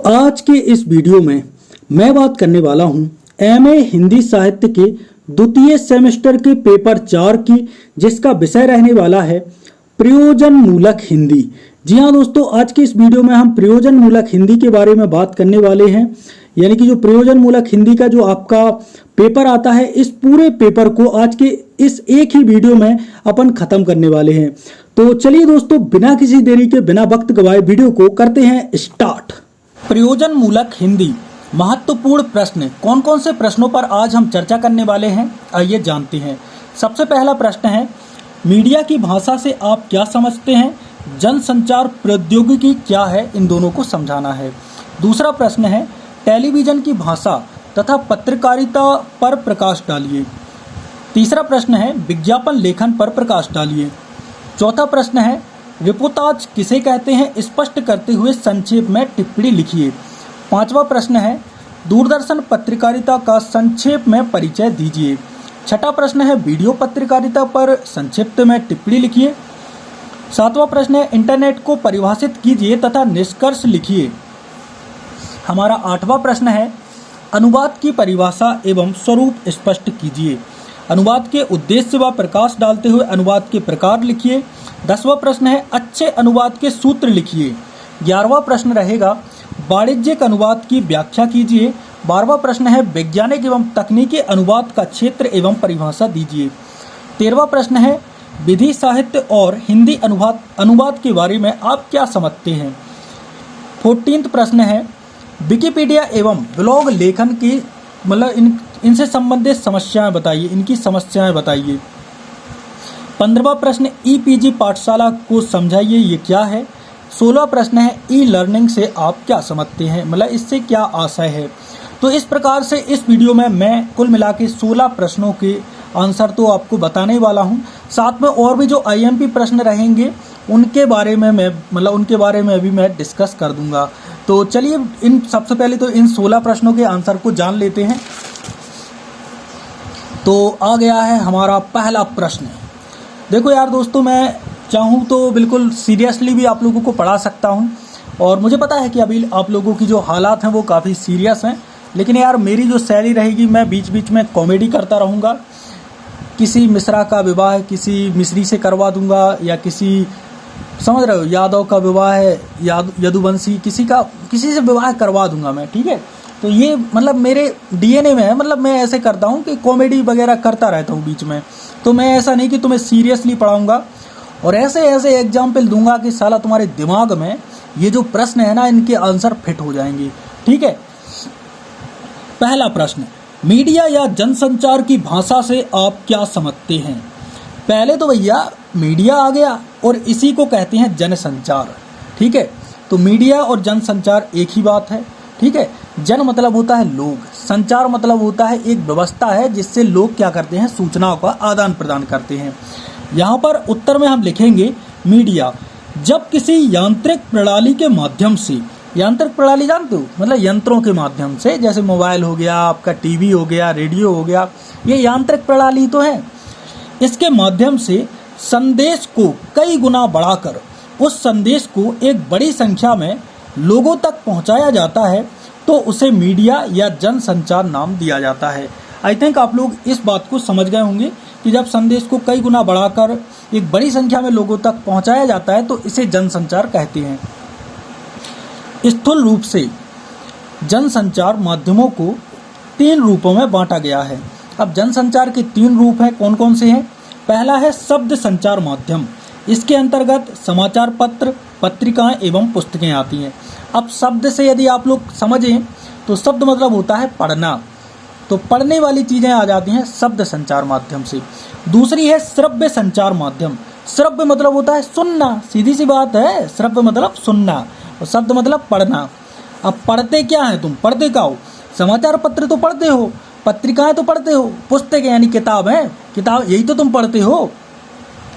आज के इस वीडियो में मैं बात करने वाला हूं एमए हिंदी साहित्य के द्वितीय सेमेस्टर के पेपर 4 की, जिसका विषय रहने वाला है प्रयोजन मूलक हिंदी। जी हाँ दोस्तों, आज के इस वीडियो में हम प्रयोजन मूलक हिंदी के बारे में बात करने वाले हैं। यानी कि जो प्रयोजन मूलक हिंदी का जो आपका पेपर आता है, इस पूरे पेपर को आज के इस एक ही वीडियो में अपन खत्म करने वाले हैं। तो चलिए दोस्तों, बिना किसी देरी के, बिना वक्त गवाए वीडियो को करते हैं स्टार्ट। प्रयोजन मूलक हिंदी महत्वपूर्ण प्रश्न। कौन कौन से प्रश्नों पर आज हम चर्चा करने वाले हैं, आइए जानते हैं। सबसे पहला प्रश्न है, मीडिया की भाषा से आप क्या समझते हैं? जनसंचार प्रौद्योगिकी क्या है? इन दोनों को समझाना है। दूसरा प्रश्न है, टेलीविजन की भाषा तथा पत्रकारिता पर प्रकाश डालिए। तीसरा प्रश्न है, विज्ञापन लेखन पर प्रकाश डालिए। चौथा प्रश्न है, रिपोर्टाज किसे कहते हैं? स्पष्ट करते हुए संक्षेप में टिप्पणी लिखिए। पांचवा प्रश्न है, दूरदर्शन पत्रकारिता का संक्षेप में परिचय दीजिए। छठा प्रश्न है, वीडियो पत्रकारिता पर संक्षिप्त में टिप्पणी लिखिए। सातवां प्रश्न है, इंटरनेट को परिभाषित कीजिए तथा निष्कर्ष लिखिए। हमारा आठवां प्रश्न है, अनुवाद की परिभाषा एवं स्वरूप स्पष्ट कीजिए। अनुवाद के उद्देश्य व प्रकाश डालते हुए अनुवाद के प्रकार लिखिए। 10वां प्रश्न है, अच्छे अनुवाद के सूत्र लिखिए। 11वां प्रश्न रहेगा, वाणिज्यिक अनुवाद की व्याख्या कीजिए। 12वां प्रश्न है, वैज्ञानिक एवं तकनीकी अनुवाद का क्षेत्र एवं परिभाषा दीजिए। 13वां प्रश्न है, विधि साहित्य और हिंदी अनुवाद के बारे में आप क्या समझते हैं? 14वां प्रश्न है, विकिपीडिया एवं ब्लॉग लेखन की इनसे संबंधित समस्याएं बताइए, इनकी समस्याएं बताइए। 15वां प्रश्न, ईपीजी पाठशाला को समझाइए, ये क्या है? 16वां प्रश्न है, ई लर्निंग से आप क्या समझते हैं, इससे क्या आशय है? तो इस प्रकार से इस वीडियो में मैं कुल मिला के 16 प्रश्नों के आंसर तो आपको बताने वाला हूं। साथ में और भी जो आईएमपी प्रश्न रहेंगे उनके बारे में भी मैं डिस्कस कर दूंगा। तो चलिए सबसे पहले तो इन 16 प्रश्नों के आंसर को जान लेते हैं। तो आ गया है हमारा पहला प्रश्न। देखो यार दोस्तों, मैं चाहूँ तो बिल्कुल सीरियसली भी आप लोगों को पढ़ा सकता हूँ, और मुझे पता है कि अभी आप लोगों की जो हालात हैं वो काफ़ी सीरियस हैं, लेकिन यार मेरी जो शैली रहेगी, मैं बीच बीच में कॉमेडी करता रहूँगा। किसी मिश्रा का विवाह किसी मिश्री से करवा दूंगा, या किसी, समझ रहे हो, यादव का विवाह है यदुवंशी, किसी से विवाह करवा दूंगा मैं, ठीक है? तो ये मेरे डीएनए में है, मैं ऐसे करता हूँ कि कॉमेडी वगैरह करता रहता हूँ बीच में। तो मैं ऐसा नहीं कि तुम्हें सीरियसली पढ़ाऊंगा और ऐसे एग्जाम्पल दूंगा कि साला तुम्हारे दिमाग में ये जो प्रश्न है ना, इनके आंसर फिट हो जाएंगे, ठीक है? पहला प्रश्न, मीडिया या जनसंचार की भाषा से आप क्या समझते हैं? पहले तो भैया मीडिया आ गया और इसी को कहते हैं जनसंचार, ठीक है? तो मीडिया और जनसंचार एक ही बात है, ठीक है? जन मतलब होता है लोग, संचार मतलब होता है एक व्यवस्था है जिससे लोग क्या करते हैं, सूचनाओं का आदान प्रदान करते हैं। यहाँ पर उत्तर में हम लिखेंगे मीडिया, जब किसी यांत्रिक प्रणाली के माध्यम से, यांत्रिक प्रणाली जानते हो, यंत्रों के माध्यम से, जैसे मोबाइल हो गया, आपका टीवी हो गया, रेडियो हो गया, ये यांत्रिक प्रणाली तो है। इसके माध्यम से संदेश को कई गुना बढ़ाकर उस संदेश को एक बड़ी संख्या में लोगों तक पहुंचाया जाता है, तो उसे मीडिया या जनसंचार नाम दिया जाता है। आई थिंक आप लोग इस बात को समझ गए होंगे कि जब संदेश को कई गुना बढ़ाकर एक बड़ी संख्या में लोगों तक पहुंचाया जाता है तो इसे जनसंचार कहते हैं। स्थूल रूप से जनसंचार माध्यमों को 3 रूपों में बांटा गया है। अब जनसंचार के 3 रूप हैं, कौन कौन से हैं? पहला है शब्द संचार माध्यम। इसके अंतर्गत समाचार पत्र, पत्रिकाएं एवं पुस्तकें आती हैं। अब शब्द से यदि आप लोग समझें तो शब्द मतलब होता है पढ़ना, तो पढ़ने वाली चीजें आ जाती हैं शब्द संचार माध्यम से। दूसरी है श्रव्य संचार माध्यम। श्रव्य मतलब होता है सुनना, सीधी सी बात है, श्रव्य मतलब सुनना और शब्द मतलब पढ़ना। अब पढ़ते क्या है तुम, पढ़ते क्या हो? समाचार पत्र तो पढ़ते हो, पत्रिकाएं तो पढ़ते हो, पुस्तकें यानी किताब है, किताब यही तो तुम पढ़ते हो।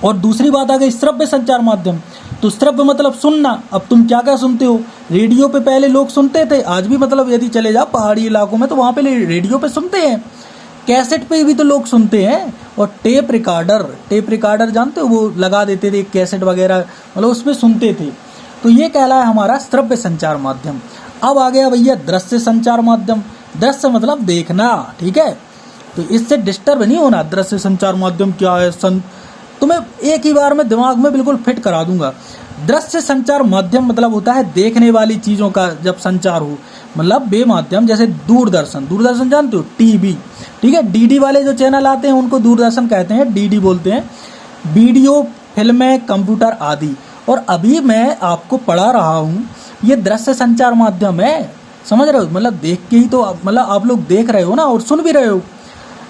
और दूसरी बात आ गई श्रव्य संचार माध्यम, तो श्रव्य मतलब सुनना। अब तुम क्या क्या सुनते हो? रेडियो पे पहले लोग सुनते थे, आज भी यदि चले जाओ पहाड़ी इलाकों में तो वहाँ पे रेडियो पे सुनते हैं, कैसेट पे भी तो लोग सुनते हैं। और टेप रिकॉर्डर जानते हो, वो लगा देते थे कैसेट वगैरह, उसमें सुनते थे। तो ये कहला है हमारा श्रव्य संचार माध्यम। अब आ गया भैया दृश्य संचार माध्यम। दृश्य मतलब देखना, ठीक है, तो इससे डिस्टर्ब नहीं होना। दृश्य संचार माध्यम क्या है, तुम्हें एक ही बार में दिमाग में बिल्कुल फिट करा दूंगा। दृश्य संचार माध्यम मतलब होता है देखने वाली चीजों का जब संचार हो, मतलब बे माध्यम, जैसे दूरदर्शन, दूरदर्शन जानते हो, टीवी, ठीक है, डीडी वाले जो चैनल आते हैं उनको दूरदर्शन कहते हैं, डीडी बोलते हैं, वीडियो, फिल्में, कंप्यूटर आदि। और अभी मैं आपको पढ़ा रहा हूँ, ये दृश्य संचार माध्यम है, समझ रहे हो, मतलब देख के ही तो, मतलब आप लोग देख रहे हो ना और सुन भी रहे हो।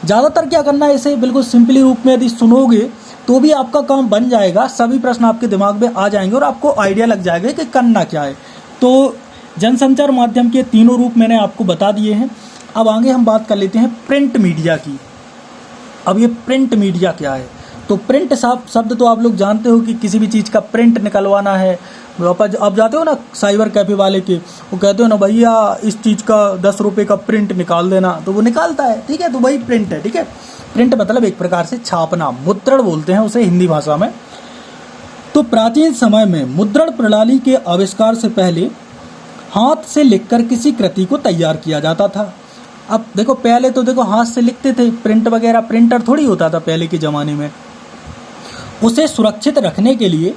ज़्यादातर क्या करना है, इसे बिल्कुल सिंपली रूप में यदि सुनोगे तो भी आपका काम बन जाएगा, सभी प्रश्न आपके दिमाग में आ जाएंगे और आपको आइडिया लग जाएगा कि करना क्या है। तो जनसंचार माध्यम के तीनों रूप मैंने आपको बता दिए हैं। अब आगे हम बात कर लेते हैं प्रिंट मीडिया की। अब ये प्रिंट मीडिया क्या है, तो प्रिंट शब्द तो आप लोग जानते हो कि किसी भी चीज़ का प्रिंट निकलवाना है। आप जाते हो ना साइबर कैफे वाले के, वो कहते हो ना भैया इस चीज़ का 10 रुपये का प्रिंट निकाल देना, तो वो निकालता है, ठीक है, तो वही प्रिंट है, ठीक है। प्रिंट मतलब एक प्रकार से छापना, मुद्रण बोलते हैं उसे हिंदी भाषा में। तो प्राचीन समय में मुद्रण प्रणाली के आविष्कार से पहले हाथ से लिखकर किसी कृति को तैयार किया जाता था। अब देखो पहले तो देखो हाथ से लिखते थे, प्रिंट वगैरह, प्रिंटर थोड़ी होता था पहले के ज़माने में। उसे सुरक्षित रखने के लिए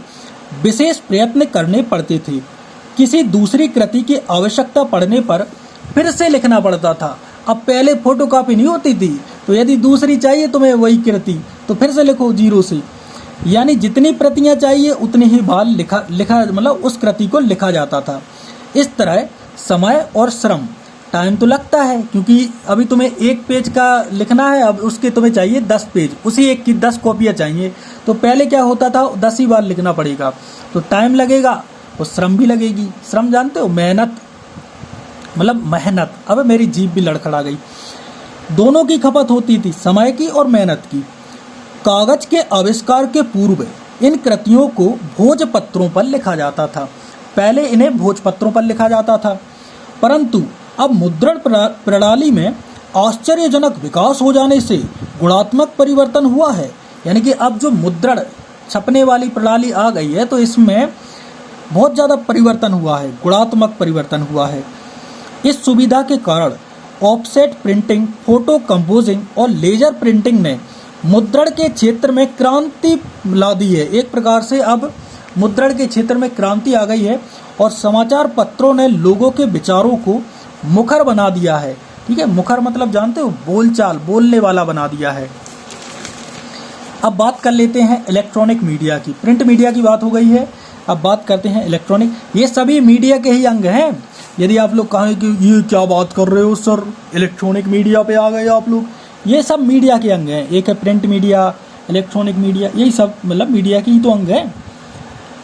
विशेष प्रयत्न करने पड़ते थे। किसी दूसरी कृति की आवश्यकता पड़ने पर फिर से लिखना पड़ता था। अब पहले फोटोकॉपी नहीं होती थी, तो यदि दूसरी चाहिए तुम्हें वही कृति, तो फिर से लिखो जीरो से, यानी जितनी प्रतियां चाहिए उतनी ही बार लिखा मतलब उस कृति को लिखा जाता था। इस तरह समय और श्रम, टाइम तो लगता है, क्योंकि अभी तुम्हें एक पेज का लिखना है, अब उसके तुम्हें चाहिए 10 पेज, उसी एक की 10 कॉपियाँ चाहिए, तो पहले क्या होता था 10 ही बार लिखना पड़ेगा, तो टाइम लगेगा और श्रम भी लगेगी। श्रम जानते हो, मेहनत, मतलब मेहनत, अब मेरी जीभ भी लड़खड़ा गई। दोनों की खपत होती थी, समय की और मेहनत की। कागज के आविष्कार के पूर्व इन कृतियों को भोजपत्रों पर लिखा जाता था। पहले इन्हें भोजपत्रों पर लिखा जाता था, परंतु अब मुद्रण प्रणाली में आश्चर्यजनक विकास हो जाने से गुणात्मक परिवर्तन हुआ है। यानी कि अब जो मुद्रण छपने वाली प्रणाली आ गई है, तो इसमें बहुत ज़्यादा परिवर्तन हुआ है, गुणात्मक परिवर्तन हुआ है। इस सुविधा के कारण ऑफसेट प्रिंटिंग, फोटो कंपोजिंग और लेजर प्रिंटिंग ने मुद्रण के क्षेत्र में क्रांति ला दी है। एक प्रकार से अब मुद्रण के क्षेत्र में क्रांति आ गई है और समाचार पत्रों ने लोगों के विचारों को मुखर बना दिया है, ठीक है। मुखर मतलब जानते हो, बोलचाल, बोलने वाला बना दिया है। अब बात कर लेते हैं इलेक्ट्रॉनिक मीडिया की। प्रिंट मीडिया की बात हो गई है, अब बात करते हैं इलेक्ट्रॉनिक। ये सभी मीडिया के ही अंग हैं। यदि आप लोग कहें कि ये क्या बात कर रहे हो सर, इलेक्ट्रॉनिक मीडिया पे आ गए आप लोग, ये सब मीडिया के अंग हैं। एक है प्रिंट मीडिया, इलेक्ट्रॉनिक मीडिया, यही सब मतलब मीडिया की ही तो अंग हैं।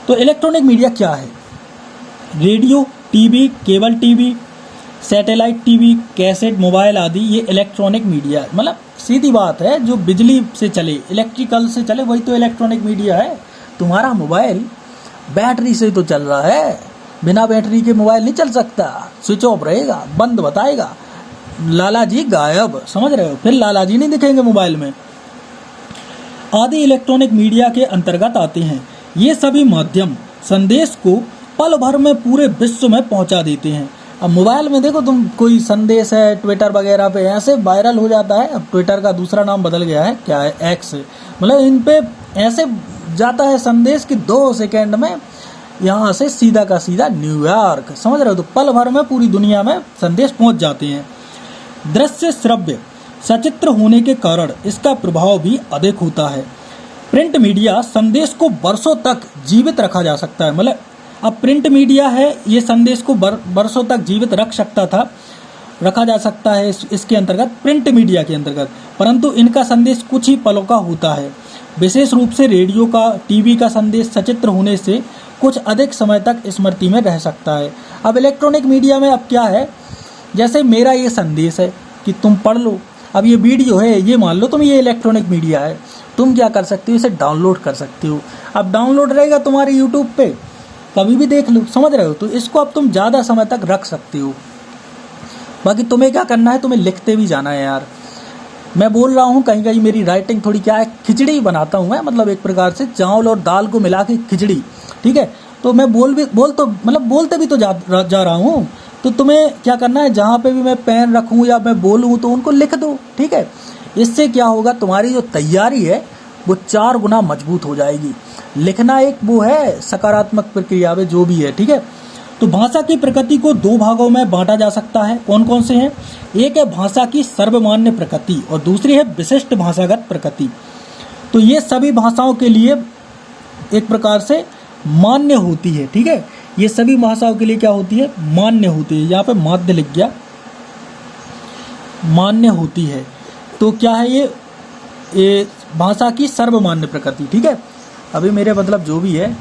तो इलेक्ट्रॉनिक मीडिया क्या है? Radio, TV, cable TV, satellite TV, cassette, mobile आदि, ये इलेक्ट्रॉनिक मीडिया, मतलब सीधी बात है, जो बिजली से चले, इलेक्ट्रिकल से चले, वही तो इलेक्ट्रॉनिक मीडिया है। तुम्हारा मोबाइल बैटरी से तो चल रहा है, बिना बैटरी के मोबाइल नहीं चल सकता, स्विच ऑफ रहेगा, बंद बताएगा, लाला जी गायब, समझ रहे हो, फिर लाला जी नहीं दिखेंगे मोबाइल में। आदि इलेक्ट्रॉनिक मीडिया के अंतर्गत आते हैं। ये सभी माध्यम संदेश को पल भर में पूरे विश्व में पहुंचा देते हैं। अब मोबाइल में देखो तुम, कोई संदेश है ट्विटर वगैरह पे ऐसे वायरल हो जाता है। अब ट्विटर का दूसरा नाम बदल गया है, क्या है, एक्स, मतलब इन पे ऐसे जाता है संदेश कि 2 सेकेंड में यहाँ से सीधा का सीधा न्यूयॉर्क, समझ रहे हो, तो पल भर में पूरी दुनिया में संदेश पहुंच जाते हैं। दृश्य श्रव्य सचित्र होने के कारण इसका प्रभाव भी अधिक होता है। प्रिंट मीडिया संदेश को वर्षों तक जीवित रखा जा सकता है, मतलब अब प्रिंट मीडिया है, ये संदेश को वर्षों तक जीवित रखा जा सकता है इसके अंतर्गत, प्रिंट मीडिया के अंतर्गत, परंतु इनका संदेश कुछ ही पलों का होता है। विशेष रूप से रेडियो का, टीवी का संदेश सचित्र होने से कुछ अधिक समय तक स्मृति में रह सकता है। अब इलेक्ट्रॉनिक मीडिया में अब क्या है, जैसे मेरा ये संदेश है कि तुम पढ़ लो, अब ये वीडियो है, ये मान लो तुम, ये इलेक्ट्रॉनिक मीडिया है, तुम क्या कर सकते हो, इसे डाउनलोड कर सकते हो। अब डाउनलोड रहेगा तुम्हारे यूट्यूब पे, कभी भी देख लो, समझ रहे हो, तो इसको अब तुम ज़्यादा समय तक रख सकते हो। बाकी तुम्हें क्या करना है, तुम्हें लिखते भी जाना है यार। मैं बोल रहा हूँ कहीं कहीं मेरी राइटिंग थोड़ी क्या है, खिचड़ी बनाता हूँ मैं, मतलब एक प्रकार से चावल और दाल को मिला के खिचड़ी, ठीक है। तो मैं बोलते भी तो जा रहा हूँ, तो तुम्हें क्या करना है, जहाँ पे भी मैं पेन रखूँ या मैं बोलूँ तो उनको लिख दो, ठीक है। इससे क्या होगा, तुम्हारी जो तैयारी है वो 4 गुना मजबूत हो जाएगी। लिखना एक वो है सकारात्मक प्रक्रिया में जो भी है, ठीक है। तो भाषा की प्रकृति को 2 भागों में बांटा जा सकता है। कौन कौन से हैं? एक है भाषा की सर्वमान्य प्रकृति और दूसरी है विशिष्ट भाषागत प्रकृति। तो ये सभी भाषाओं के लिए एक प्रकार से मान्य होती है, ठीक है। ये सभी भाषाओं के लिए क्या होती है, मान्य होती है। यहाँ पे माध्य लिख गया, मान्य होती है। तो क्या है ये भाषा की सर्वमान्य प्रकृति, ठीक है। अभी मेरे मतलब जो भी है।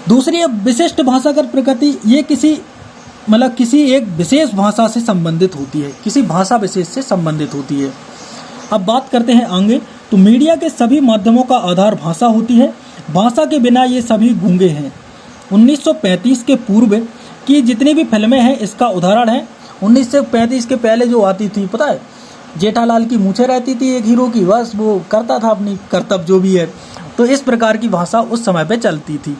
दूसरी है विशिष्ट भाषागत प्रकृति। ये किसी एक विशेष भाषा से संबंधित होती है, किसी भाषा विशेष से संबंधित होती है। अब बात करते हैं आगे। तो मीडिया के सभी माध्यमों का आधार भाषा होती है। भाषा के बिना ये सभी गूंगे हैं। 1935 के पूर्व की जितनी भी फिल्में हैं इसका उदाहरण है। 1935 के पहले जो आती थी, पता है, जेठालाल की मूछें रहती थी एक हीरो की, बस वो करता था अपनी कर्तव्य जो भी है। तो इस प्रकार की भाषा उस समय पे चलती थी।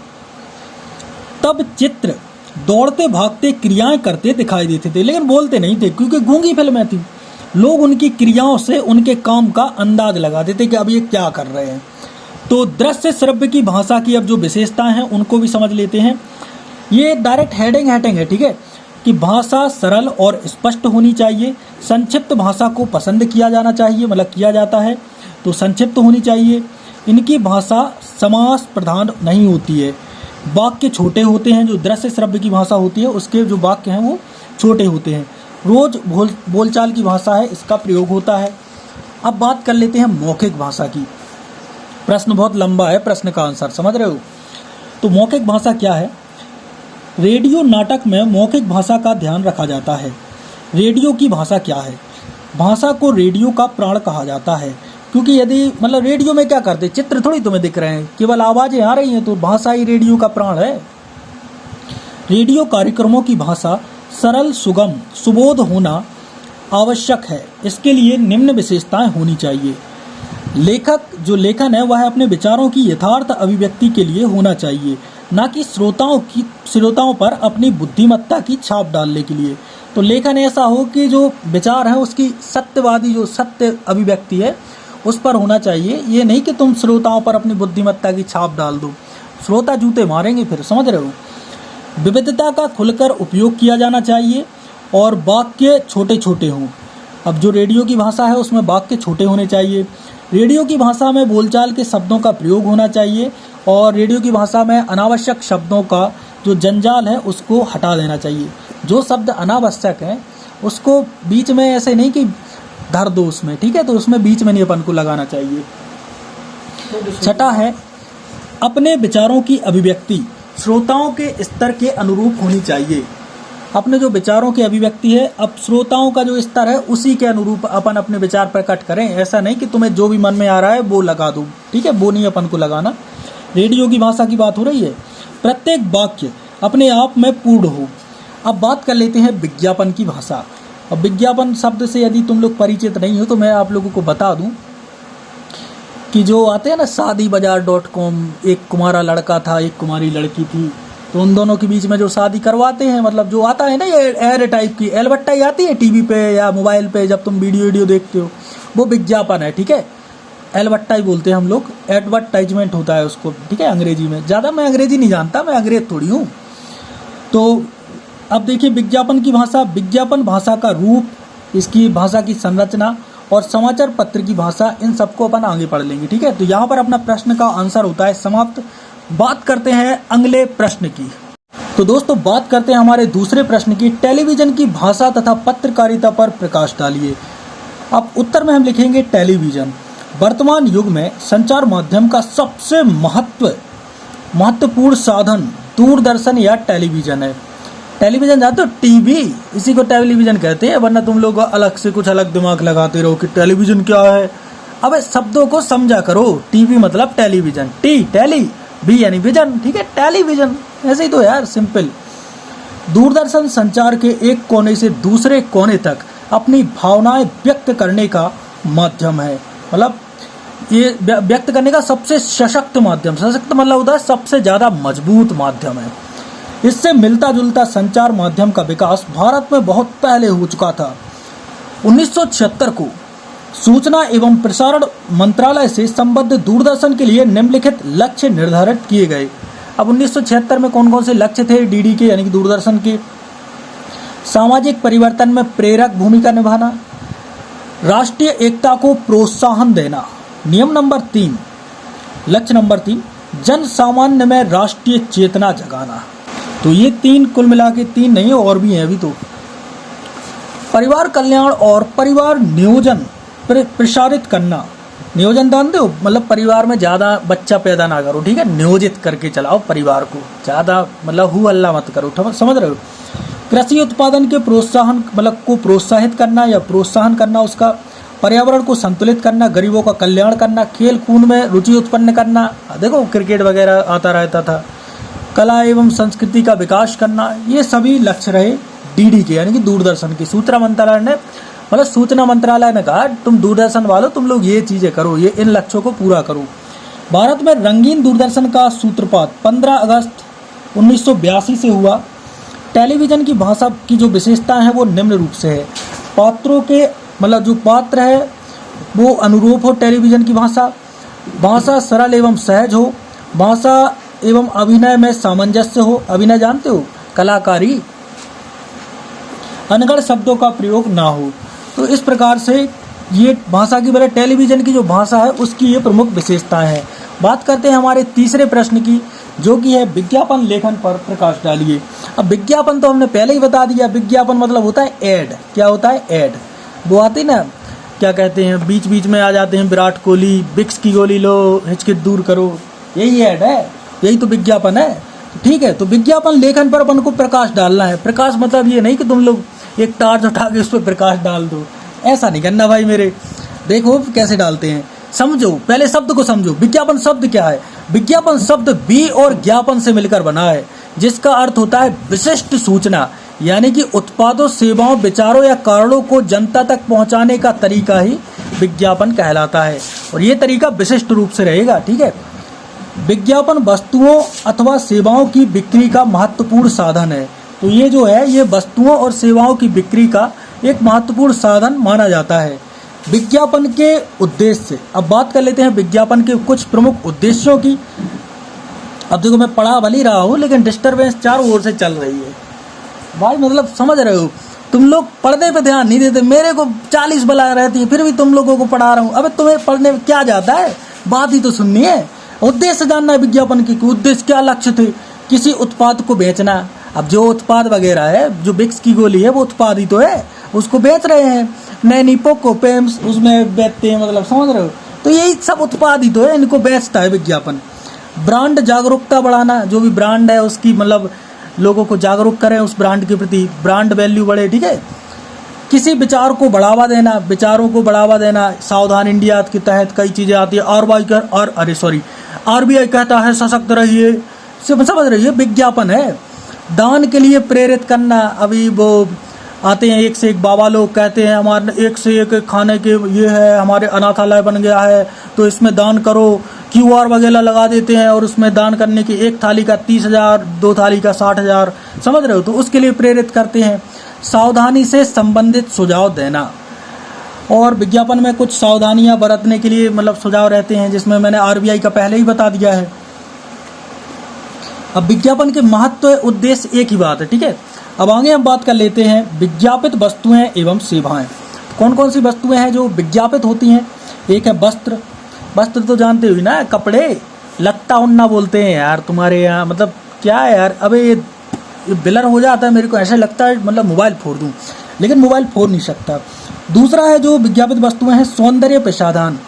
तब चित्र दौड़ते भागते क्रियाएं करते दिखाई देते थे, लेकिन बोलते नहीं थे क्योंकि गूंगी फिल्में थी। लोग उनकी क्रियाओं से उनके काम का अंदाज लगाते थे कि अब ये क्या कर रहे हैं। तो दृश्य श्रव्य की भाषा की अब जो विशेषताएं हैं उनको भी समझ लेते हैं। ये डायरेक्ट हेडिंग है, ठीक है, कि भाषा सरल और स्पष्ट होनी चाहिए। संक्षिप्त भाषा को पसंद किया जाना चाहिए, मतलब किया जाता है, तो संक्षिप्त होनी चाहिए। इनकी भाषा समास प्रधान नहीं होती है। वाक्य छोटे होते हैं। जो दृश्य श्रव्य की भाषा होती है उसके जो वाक्य हैं वो छोटे होते हैं। रोज बोलचाल की भाषा है, इसका प्रयोग होता है। अब बात कर लेते हैं मौखिक भाषा की। प्रश्न बहुत लंबा है, प्रश्न का आंसर समझ रहे हो। तो मौखिक भाषा क्या है? रेडियो नाटक में मौखिक भाषा का ध्यान रखा जाता है। रेडियो की भाषा क्या है? भाषा को रेडियो का प्राण कहा जाता है, क्योंकि यदि मतलब रेडियो में क्या करते, चित्र थोड़ी तुम्हें दिख रहे हैं, केवल आवाजें आ रही हैं, तो भाषा ही रेडियो का प्राण है। रेडियो कार्यक्रमों की भाषा सरल, सुगम, सुबोध होना आवश्यक है। इसके लिए निम्न विशेषताएं होनी चाहिए। लेखन है वह अपने विचारों की यथार्थ अभिव्यक्ति के लिए होना चाहिए, न कि श्रोताओं पर अपनी बुद्धिमत्ता की छाप डालने के लिए। तो लेखन ऐसा हो कि जो विचार है उसकी सत्यवादी जो सत्य अभिव्यक्ति है उस पर होना चाहिए। ये नहीं कि तुम श्रोताओं पर अपनी बुद्धिमत्ता की छाप डाल दो, श्रोता जूते मारेंगे फिर, समझ रहे हो। विविधता का खुलकर उपयोग किया जाना चाहिए और वाक्य छोटे छोटे हों। अब जो रेडियो की भाषा है उसमें वाक्य छोटे होने चाहिए। रेडियो की भाषा में बोलचाल के शब्दों का प्रयोग होना चाहिए और रेडियो की भाषा में अनावश्यक शब्दों का जो जंजाल है उसको हटा देना चाहिए। जो शब्द अनावश्यक हैं उसको बीच में ऐसे नहीं कि धर दो उसमें, ठीक है, तो उसमें बीच में नहीं अपन को लगाना चाहिए। छठा है अपने विचारों की अभिव्यक्ति श्रोताओं के स्तर के अनुरूप होनी चाहिए। अपने जो विचारों की अभिव्यक्ति है, अब श्रोताओं का जो स्तर है उसी के अनुरूप अपन अपने विचार प्रकट करें। ऐसा नहीं कि तुम्हें जो भी मन में आ रहा है वो लगा दो, ठीक है, वो नहीं अपन को लगाना। रेडियो की भाषा की बात हो रही है। प्रत्येक वाक्य अपने आप में पूर्ण हो। अब बात कर लेते हैं विज्ञापन की भाषा। अब विज्ञापन शब्द से यदि तुम लोग परिचित नहीं हो तो मैं आप लोगों को बता दूं कि जो आते हैं ना शादीबाजार.com, एक कुमारा लड़का था, एक कुमारी लड़की थी, तो उन दोनों के बीच में जो शादी करवाते हैं, मतलब जो आता है ना ये एड टाइप की एडवर्टाइज आती है टीवी पे या मोबाइल पे, जब तुम वीडियो देखते हो, वो विज्ञापन है, ठीक है। एडवर्टाइज बोलते हैं हम लोग, एडवर्टाइजमेंट होता है उसको, ठीक है, अंग्रेजी में। ज़्यादा मैं अंग्रेजी नहीं जानता, मैं अंग्रेज थोड़ी हूँ। तो अब देखिए विज्ञापन की भाषा, विज्ञापन भाषा का रूप, इसकी भाषा की संरचना और समाचार पत्र की भाषा, इन सबको अपन आगे पढ़ लेंगे, ठीक है। तो यहाँ पर अपना प्रश्न का आंसर होता है समाप्त। बात करते हैं अगले प्रश्न की। तो दोस्तों बात करते हैं हमारे दूसरे प्रश्न की, टेलीविजन की भाषा तथा पत्रकारिता पर प्रकाश डालिए। अब उत्तर में हम लिखेंगे टेलीविजन। वर्तमान युग में संचार माध्यम का सबसे महत्वपूर्ण साधन दूरदर्शन या टेलीविजन है। टेलीविजन जानते हो, टीवी, इसी को टेलीविजन कहते हैं, वरना तुम लोग अलग से कुछ अलग दिमाग लगाते रहो कि टेलीविजन क्या है। अब शब्दों को समझा करो। टीवी मतलब टेलीविजन, टेली भी यानी विजन, ठीक है, टेलीविजन ऐसे ही तो यार, सिंपल। दूरदर्शन संचार के एक कोने से दूसरे कोने तक अपनी भावनाएं व्यक्त करने का माध्यम है। मतलब ये व्यक्त करने का सबसे सशक्त माध्यम, सशक्त मतलब होता है सबसे ज़्यादा मजबूत माध्यम है। इससे मिलता जुलता संचार माध्यम का विकास भारत में बहुत पहले हो चुका था। 1976 को सूचना एवं प्रसारण मंत्रालय से संबद्ध दूरदर्शन के लिए निम्नलिखित लक्ष्य निर्धारित किए गए। अब 1976 में कौन कौन से लक्ष्य थे डीडी के यानी कि दूरदर्शन के? सामाजिक परिवर्तन में प्रेरक भूमिका निभाना, राष्ट्रीय एकता को प्रोत्साहन देना, नियम नंबर 3, लक्ष्य नंबर 3, जन सामान्य में राष्ट्रीय चेतना जगाना। तो ये 3 कुल मिला के 3 नहीं और भी हैं अभी तो। परिवार कल्याण और परिवार नियोजन प्रसारित करना। नियोजन जानते हो, मतलब परिवार में ज़्यादा बच्चा पैदा ना करो, ठीक है, नियोजित करके चलाओ परिवार को, ज़्यादा मतलब हु हल्ला मत करो, समझ रहे हो। कृषि उत्पादन के प्रोत्साहन मतलब को प्रोत्साहित करना या प्रोत्साहन करना उसका, पर्यावरण को संतुलित करना, गरीबों का कल्याण करना, खेल कूद में रुचि उत्पन्न करना, देखो क्रिकेट वगैरह आता रहता था, कला एवं संस्कृति का विकास करना, ये सभी लक्ष्य रहे डीडी के यानी कि दूरदर्शन की। सूचना मंत्रालय ने मतलब सूचना मंत्रालय ने कहा तुम दूरदर्शन वालों तुम लोग ये चीज़ें करो, ये इन लक्ष्यों को पूरा करो। भारत में रंगीन दूरदर्शन का सूत्रपात 15 अगस्त 1982 से हुआ। टेलीविजन की भाषा की जो विशेषताएं हैं वो निम्न रूप से है। पात्रों के मतलब जो पात्र है वो अनुरूप हो टेलीविजन की भाषा सरल एवं सहज हो, भाषा एवं अभिनय में सामंजस्य हो। अभिनय जानते हो, कलाकारी, अनगढ़ शब्दों का प्रयोग ना हो। तो इस प्रकार से ये भाषा की मतलब टेलीविजन की जो भाषा है उसकी ये प्रमुख विशेषताएं हैं। बात करते हैं हमारे तीसरे प्रश्न की, जो कि है विज्ञापन लेखन पर प्रकाश डालिए। अब विज्ञापन तो हमने पहले ही बता दिया, विज्ञापन मतलब होता है ऐड। क्या होता है? ऐड। वो आती ना, क्या कहते हैं, बीच बीच में आ जाते हैं विराट कोहली, विक्स की गोली लो हिचकिच दूर करो, यही ऐड है, यही तो विज्ञापन है। ठीक है, तो विज्ञापन लेखन पर अपन को प्रकाश डालना है। प्रकाश मतलब ये नहीं कि तुम लोग एक टार्च उठा के उस पर प्रकाश डाल दो, ऐसा नहीं करना भाई मेरे। देखो कैसे डालते हैं, समझो, पहले शब्द को समझो। विज्ञापन शब्द क्या है? विज्ञापन शब्द बी और ज्ञापन से मिलकर बना है, जिसका अर्थ होता है विशिष्ट सूचना, यानी कि उत्पादों, सेवाओं, विचारों या कारणों को जनता तक पहुंचाने का तरीका ही विज्ञापन कहलाता है, और ये तरीका विशिष्ट रूप से रहेगा। ठीक है, विज्ञापन वस्तुओं अथवा सेवाओं की बिक्री का महत्वपूर्ण साधन है। तो ये जो है ये वस्तुओं और सेवाओं की बिक्री का एक महत्वपूर्ण साधन माना जाता है। विज्ञापन के उद्देश्य, अब बात कर लेते हैं विज्ञापन के कुछ प्रमुख उद्देश्यों की। अब देखो मैं पढ़ा भली रहा हूँ लेकिन डिस्टरबेंस चारों ओर से चल रही है भाई, मतलब समझ रहे हो, तुम लोग पढ़ने पे ध्यान नहीं देते। मेरे को 40 बला रहती है फिर भी तुम लोगों को पढ़ा रहा हूँ। अबे तुम्हें पढ़ने में क्या जाता है, बात ही तो सुननी है। उद्देश्य जानना है विज्ञापन की, उद्देश्य क्या लक्ष्य थे। किसी उत्पाद को बेचना, अब जो उत्पाद वगैरह है, जो विक्स की गोली है वो उत्पाद ही तो है, उसको बेच रहे हैं। नैनी पोको पेम्स उसमें बेचते हैं, मतलब समझ रहे हो, तो यही सब उत्पाद ही तो है, इनको बेचता है विज्ञापन। ब्रांड जागरूकता बढ़ाना, जो भी ब्रांड है उसकी मतलब लोगों को जागरूक करें उस ब्रांड के प्रति, ब्रांड वैल्यू बढ़े। ठीक है, किसी विचार को बढ़ावा देना, विचारों को बढ़ावा देना। सावधान इंडिया के तहत कई चीज़ें आती है। आरबीआई कहता है सशक्त रहिए, समझ रहिए, विज्ञापन है। दान के लिए प्रेरित करना, अभी वो आते हैं एक से एक बाबा लोग कहते हैं हमारे एक से एक खाने के ये है, हमारे अनाथालय बन गया है तो इसमें दान करो, क्यूआर वगैरह लगा देते हैं और उसमें दान करने की एक थाली का 30,000, 2 थाली का 60,000, समझ रहे हो, तो उसके लिए प्रेरित करते हैं। सावधानी से संबंधित सुझाव देना, और विज्ञापन में कुछ सावधानियां बरतने के लिए मतलब सुझाव रहते हैं, जिसमें मैंने आरबीआई का पहले ही बता दिया है। अब विज्ञापन के महत्व उद्देश्य एक ही बात है। ठीक है, अब आगे हम बात कर लेते हैं विज्ञापित वस्तुएं एवं सेवाएं। कौन कौन सी वस्तुएं हैं जो विज्ञापित होती हैं? एक है वस्त्र। वस्त्र तो जानते हो ना, कपड़े, लत्ता उन्ना बोलते हैं यार तुम्हारे यहाँ, मतलब क्या है यार, अबे ये बिलर हो जाता है, मेरे को ऐसा लगता है मतलब मोबाइल फोड़ दूँ, लेकिन मोबाइल फोड़ नहीं सकता। दूसरा है जो विज्ञापित वस्तुएं हैं सौंदर्य प्रसाधन,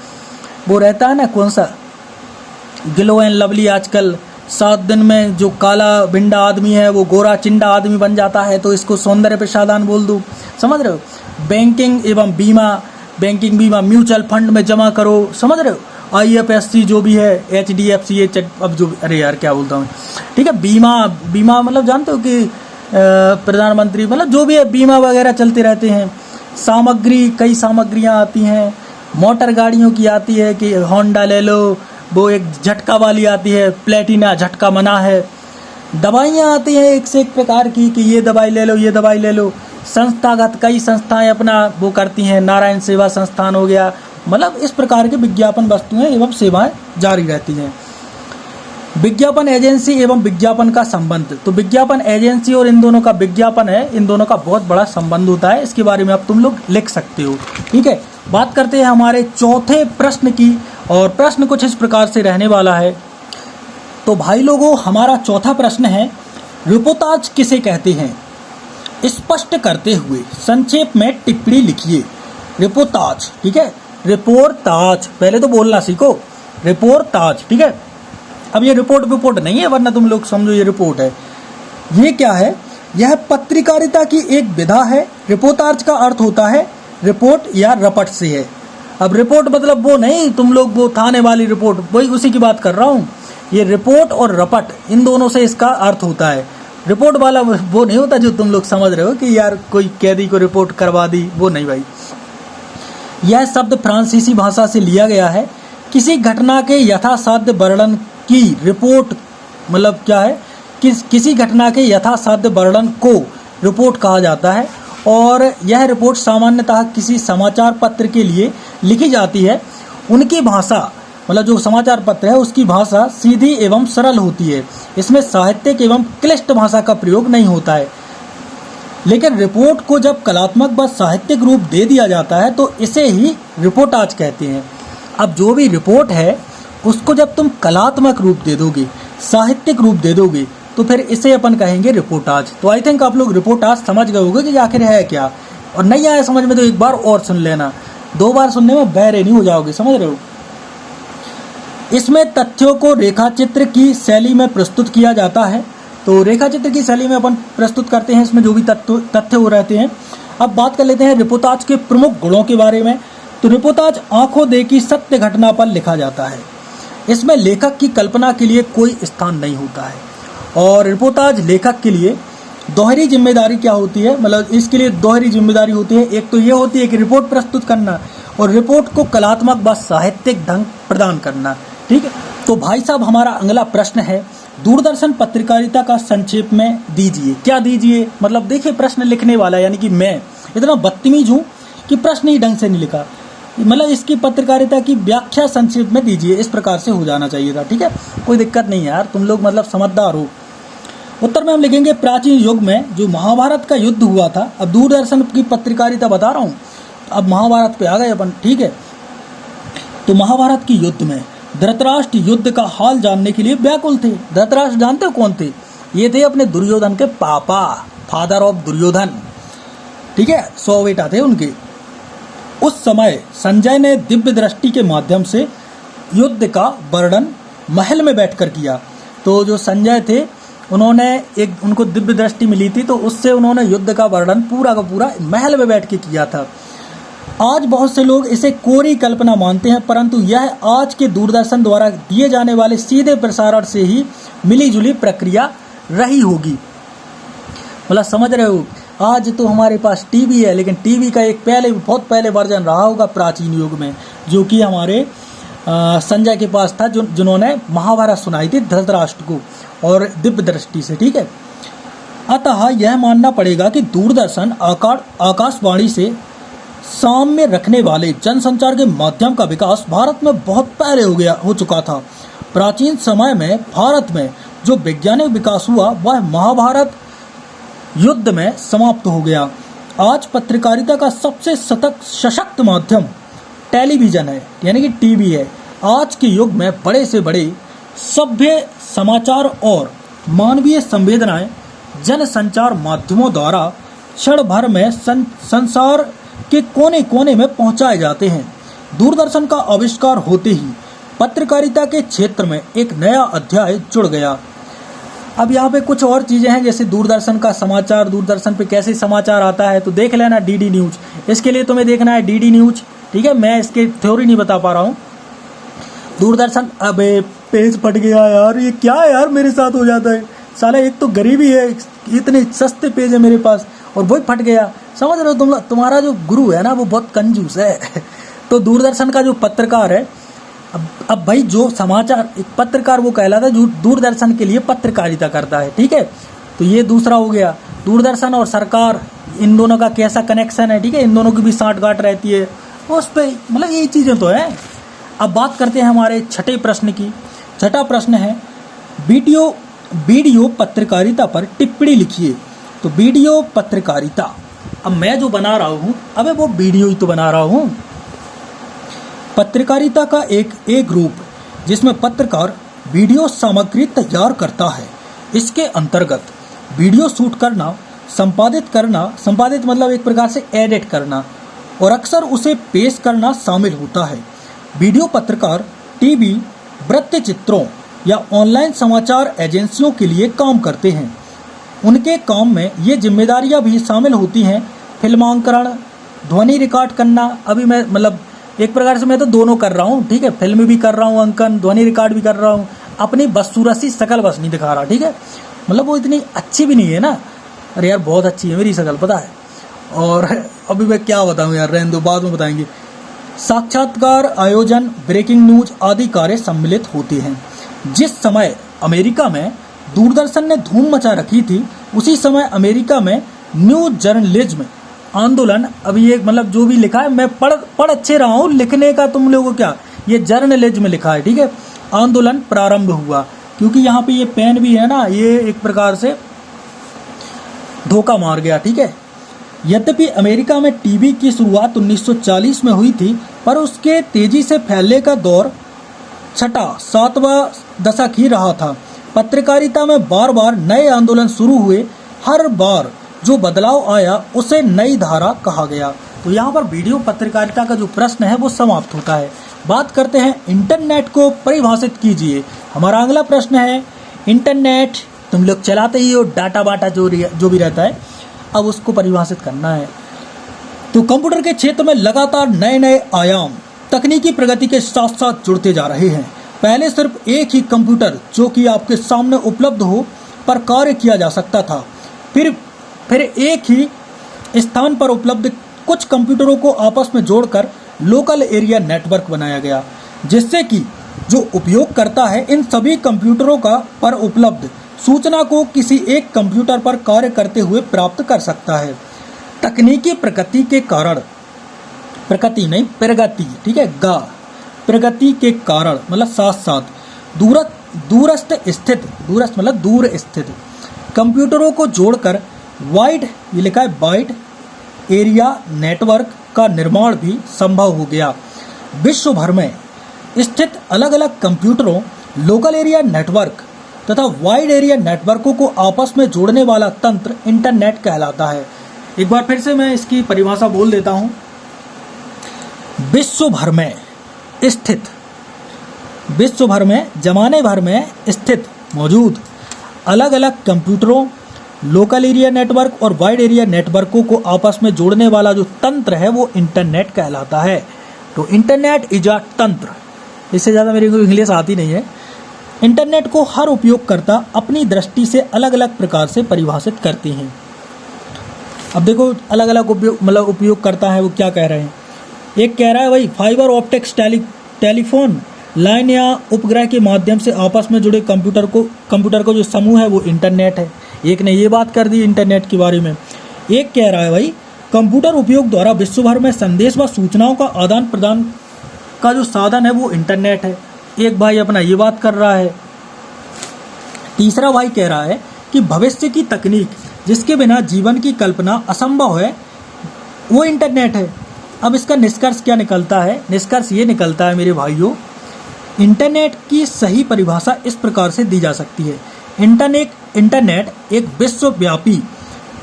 वो रहता है ना कौन सा, ग्लो एंड लवली। आजकल 7 दिन में जो काला भिंडा आदमी है वो गोरा चिंडा आदमी बन जाता है, तो इसको सौंदर्य प्रसाधन बोल दूँ, समझ रहे हो। बैंकिंग एवं बीमा, बैंकिंग बीमा, म्यूचुअल फंड में जमा करो, समझ रहे हो। IFSC जो भी है, HDFC, अब जो, अरे यार क्या बोलता हूँ, ठीक है। बीमा मतलब जानते हो कि प्रधानमंत्री, मतलब जो भी है बीमा वगैरह चलते रहते हैं। सामग्री, कई सामग्रियाँ आती हैं, मोटर गाड़ियों की आती है कि होंडा ले लो, वो एक झटका वाली आती है, प्लेटिना झटका मना है। दवाइयाँ आती हैं एक से एक प्रकार की कि ये दवाई ले लो, ये दवाई ले लो। संस्थागत कई संस्थाएं अपना वो करती हैं, नारायण सेवा संस्थान हो गया, मतलब इस प्रकार के विज्ञापन वस्तुएं एवं सेवाएं जारी रहती हैं। विज्ञापन एजेंसी एवं विज्ञापन का संबंध, तो विज्ञापन एजेंसी और इन दोनों का विज्ञापन है, इन दोनों का बहुत बड़ा संबंध होता है। इसके बारे में अब तुम लोग लिख सकते हो। ठीक है, बात करते हैं हमारे चौथे प्रश्न की, और प्रश्न कुछ इस प्रकार से रहने वाला है। तो भाई लोगों, हमारा चौथा प्रश्न है, रिपोर्टाज किसे कहते हैं? स्पष्ट करते हुए संक्षेप में टिप्पणी लिखिए। रिपोर्टाज, ठीक है, रिपोर्टाज, पहले तो बोलना सीखो, रिपोर्टाज। ठीक है, अब ये रिपोर्ट नहीं है, वरना तुम लोग समझो ये रिपोर्ट है। ये क्या है? यह पत्रकारिता की एक विधा है। रिपोर्टाज का अर्थ होता है रिपोर्ट या रपट से है। अब रिपोर्ट मतलब वो नहीं, तुम लोग वो थाने वाली रिपोर्ट, वही उसी की बात कर रहा हूँ। ये रिपोर्ट और रपट, इन दोनों से इसका अर्थ होता है। रिपोर्ट वाला वो नहीं होता जो तुम लोग समझ रहे हो कि यार कोई कैदी को रिपोर्ट करवा दी, वो नहीं भाई। यह शब्द फ्रांसीसी भाषा से लिया गया है। किसी घटना के यथासाध्य वर्णन की रिपोर्ट, मतलब क्या है, किसी घटना के यथासाध्य वर्णन को रिपोर्ट कहा जाता है। और यह रिपोर्ट सामान्यतः किसी समाचार पत्र के लिए लिखी जाती है। उनकी भाषा, मतलब जो समाचार पत्र है उसकी भाषा सीधी एवं सरल होती है। इसमें साहित्यिक एवं क्लिष्ट भाषा का प्रयोग नहीं होता है। लेकिन रिपोर्ट को जब कलात्मक व साहित्यिक रूप दे दिया जाता है तो इसे ही रिपोर्टाज कहते हैं। अब जो भी रिपोर्ट है उसको जब तुम कलात्मक रूप दे दोगे, साहित्यिक रूप दे दोगे, तो फिर इसे अपन कहेंगे रिपोर्टाज। तो आई थिंक आप लोग रिपोर्टाज समझ गए होंगे कि आखिर है क्या। और नहीं आया समझ में तो एक बार और सुन लेना, 2 बार सुनने में बहरे नहीं हो जाओगे, समझ रहे हो। इसमें तथ्यों को रेखाचित्र की शैली में प्रस्तुत किया जाता है। तो रेखाचित्र की शैली में अपन प्रस्तुत करते हैं इसमें जो भी तथ्य हो रहते हैं। अब बात कर लेते हैं रिपोर्टाज के प्रमुख गुणों के बारे में। तो रिपोर्टाज आंखों देखी सत्य घटना पर लिखा जाता है। इसमें लेखक की कल्पना के लिए कोई स्थान नहीं होता है। और रिपोर्टाज लेखक के लिए दोहरी जिम्मेदारी क्या होती है, मतलब इसके लिए दोहरी जिम्मेदारी होती है। एक तो ये होती है कि रिपोर्ट प्रस्तुत करना और रिपोर्ट को कलात्मक व साहित्यिक ढंग प्रदान करना। ठीक है, तो भाई साहब हमारा अगला प्रश्न है, दूरदर्शन पत्रकारिता का संक्षेप में दीजिए। क्या दीजिए, मतलब देखिए प्रश्न लिखने वाला यानी कि मैं इतना बदतमीज हूँ कि प्रश्न ही ढंग से नहीं लिखा। मतलब इसकी पत्रकारिता की व्याख्या संक्षेप में दीजिए, इस प्रकार से हो जाना चाहिए था। ठीक है, कोई दिक्कत नहीं है यार, तुम लोग मतलब समझदार हो। उत्तर में हम लिखेंगे प्राचीन युग में जो महाभारत का युद्ध हुआ था। अब दूरदर्शन की पत्रकारिता बता रहा हूँ, अब महाभारत पे आ गए अपन। ठीक है, तो महाभारत की युद्ध में धृतराष्ट्र युद्ध का हाल जानने के लिए व्याकुल थे। धृतराष्ट्र जानते हो कौन थे? ये थे अपने दुर्योधन के पापा, फादर ऑफ दुर्योधन। ठीक है, 100 बेटा थे उनके। उस समय संजय ने दिव्य दृष्टि के माध्यम से युद्ध का वर्णन महल में बैठकर किया। तो जो संजय थे उन्होंने उनको दिव्य दृष्टि मिली थी, तो उससे उन्होंने युद्ध का वर्णन पूरा का पूरा महल में बैठ के किया था। आज बहुत से लोग इसे कोरी कल्पना मानते हैं, परंतु यह आज के दूरदर्शन द्वारा दिए जाने वाले सीधे प्रसारण से ही मिली जुली प्रक्रिया रही होगी। मतलब समझ रहे हो, आज तो हमारे पास टीवी है, लेकिन टीवी का एक बहुत पहले वर्जन रहा होगा प्राचीन युग में, जो कि हमारे संजय के पास था, जिन्होंने महाभारत सुनाई थी धृतराष्ट्र को और दिव्य दृष्टि से। ठीक है, अतः यह मानना पड़ेगा कि दूरदर्शन आकाशवाणी से साम्य रखने वाले जनसंचार के माध्यम का विकास भारत में बहुत पहले हो चुका था। प्राचीन समय में भारत में जो वैज्ञानिक विकास हुआ वह महाभारत युद्ध में समाप्त हो गया। आज पत्रकारिता का सबसे सशक्त माध्यम टेलीविजन है, यानी कि टीवी है। आज के युग में बड़े से बड़े सभ्य समाचार और मानवीय संवेदनाएं जनसंचार माध्यमों द्वारा क्षण भर में संसार के कोने कोने में पहुंचाए जाते हैं। दूरदर्शन का आविष्कार होते ही पत्रकारिता के क्षेत्र में एक नया अध्याय जुड़ गया। अब यहाँ पे कुछ और चीज़ें हैं, जैसे दूरदर्शन का समाचार, दूरदर्शन पे कैसे समाचार आता है, तो देख लेना डीडी न्यूज़। इसके लिए तुम्हें देखना है डीडी न्यूज़। ठीक है, मैं इसके थ्योरी नहीं बता पा रहा हूँ। दूरदर्शन, अबे पेज फट गया यार, ये क्या है यार, मेरे साथ हो जाता है साला। एक तो गरीबी है, इतने सस्ते पेज है मेरे पास और वही फट गया। समझ रहे हो, तुम्हारा जो गुरु है ना वो बहुत कंजूस है। तो दूरदर्शन का जो पत्रकार है अब भाई जो समाचार एक पत्रकार वो कहलाता है जो दूरदर्शन के लिए पत्रकारिता करता है, ठीक है। तो ये दूसरा हो गया। दूरदर्शन और सरकार, इन दोनों का कैसा कनेक्शन है, ठीक है, इन दोनों की भी साठगांठ रहती है उस पे, मतलब यही चीज़ें तो है। अब बात करते हैं हमारे छठे प्रश्न की। छठा प्रश्न है वीडियो पत्रकारिता पर टिप्पणी लिखिए। तो वीडियो पत्रकारिता, अब मैं जो बना रहा हूँ, अबे वो वीडियो ही तो बना रहा हूँ। पत्रकारिता का एक रूप जिसमें पत्रकार वीडियो सामग्री तैयार करता है। इसके अंतर्गत वीडियो शूट करना, संपादित मतलब एक प्रकार से एडिट करना और अक्सर उसे पेश करना शामिल होता है। वीडियो पत्रकार टीवी, वृत्तचित्रों या ऑनलाइन समाचार एजेंसियों के लिए काम करते हैं। उनके काम में ये जिम्मेदारियां भी शामिल होती हैं फिल्मांकन, ध्वनि रिकॉर्ड करना। अभी मैं मतलब एक प्रकार से मैं तो दोनों कर रहा हूँ, ठीक है, फिल्म भी कर रहा हूँ, अंकन, ध्वनि रिकॉर्ड भी कर रहा हूँ। अपनी बदसूरती शकल बस नहीं दिखा रहा, ठीक है, मतलब वो इतनी अच्छी भी नहीं है ना। अरे यार बहुत अच्छी है मेरी शकल, पता है। और अभी मैं क्या बताऊँ यार, रहने दो, बाद में बताएंगे। साक्षात्कार, आयोजन, ब्रेकिंग न्यूज आदि कार्य सम्मिलित होते हैं। जिस समय अमेरिका में दूरदर्शन ने धूम मचा रखी थी, उसी समय अमेरिका में न्यूज जर्नलिज्म आंदोलन, अभी ये मतलब जो भी लिखा है मैं पढ़ अच्छे रहा हूँ, लिखने का तुम लोगों को क्या, ये जर्नलिज्म लिखा है, ठीक है, आंदोलन प्रारंभ हुआ। क्योंकि यहाँ पे ये पेन भी है ना, ये एक प्रकार से धोखा मार गया, ठीक है। यद्यपि अमेरिका में टीवी की शुरुआत 1940 में हुई थी, पर उसके तेजी से फैलने का दौर छठा सातवां दशक ही रहा था। पत्रकारिता में बार बार नए आंदोलन शुरू हुए, हर बार जो बदलाव आया उसे नई धारा कहा गया। तो यहाँ पर वीडियो पत्रकारिता का जो प्रश्न है वो समाप्त होता है। बात करते हैं इंटरनेट को परिभाषित कीजिए। हमारा अगला प्रश्न है इंटरनेट तुम लोग चलाते ही हो, डाटा बाटा जो भी रहता है, अब उसको परिभाषित करना है। तो कंप्यूटर के क्षेत्र में लगातार नए नए आयाम तकनीकी प्रगति के साथ साथ जुड़ते जा रहे हैं। पहले सिर्फ एक ही कंप्यूटर जो कि आपके सामने उपलब्ध हो पर कार्य किया जा सकता था। फिर एक ही स्थान पर उपलब्ध कुछ कंप्यूटरों को आपस में जोड़कर लोकल एरिया नेटवर्क बनाया गया, जिससे कि जो उपयोग करता है इन सभी कंप्यूटरों का पर उपलब्ध सूचना को किसी एक कंप्यूटर पर कार्य करते हुए प्राप्त कर सकता है। तकनीकी प्रगति के कारण, प्रगति नहीं प्रगति, ठीक है, प्रगति के कारण मतलब साथ साथ दूरस्थ मतलब दूर स्थित कंप्यूटरों को जोड़कर वाइड, ये लिखा है वाइड एरिया नेटवर्क का निर्माण भी संभव हो गया। विश्व भर में स्थित अलग अलग कंप्यूटरों, लोकल एरिया नेटवर्क तथा वाइड एरिया नेटवर्कों को आपस में जोड़ने वाला तंत्र इंटरनेट कहलाता है। एक बार फिर से मैं इसकी परिभाषा बोल देता हूँ। विश्व भर में स्थित, विश्व भर में जमाने भर में स्थित मौजूद अलग अलग कंप्यूटरों, लोकल एरिया नेटवर्क और वाइड एरिया नेटवर्कों को आपस में जोड़ने वाला जो तंत्र है वो इंटरनेट कहलाता है। तो इंटरनेट इज अ तंत्र, इससे ज़्यादा मेरे को इंग्लिश आती नहीं है। इंटरनेट को हर उपयोगकर्ता अपनी दृष्टि से अलग अलग प्रकार से परिभाषित करते हैं। अब देखो अलग अलग उपयोग करता है वो क्या कह रहे हैं। एक कह रहा है भाई फाइबर ऑप्टिक्स टेलीफोन लाइन या उपग्रह के माध्यम से आपस में जुड़े कंप्यूटर को जो समूह है वो इंटरनेट है। एक ने ये बात कर दी इंटरनेट के बारे में। एक कह रहा है भाई कंप्यूटर उपयोग द्वारा विश्व भर में संदेश व सूचनाओं का आदान प्रदान का जो साधन है वो इंटरनेट है। एक भाई अपना ये बात कर रहा है। तीसरा भाई कह रहा है कि भविष्य की तकनीक जिसके बिना जीवन की कल्पना असंभव है वो इंटरनेट है। अब इसका निष्कर्ष क्या निकलता है? निष्कर्ष ये निकलता है मेरे भाइयों, इंटरनेट की सही परिभाषा इस प्रकार से दी जा सकती है। इंटरनेट एक विश्वव्यापी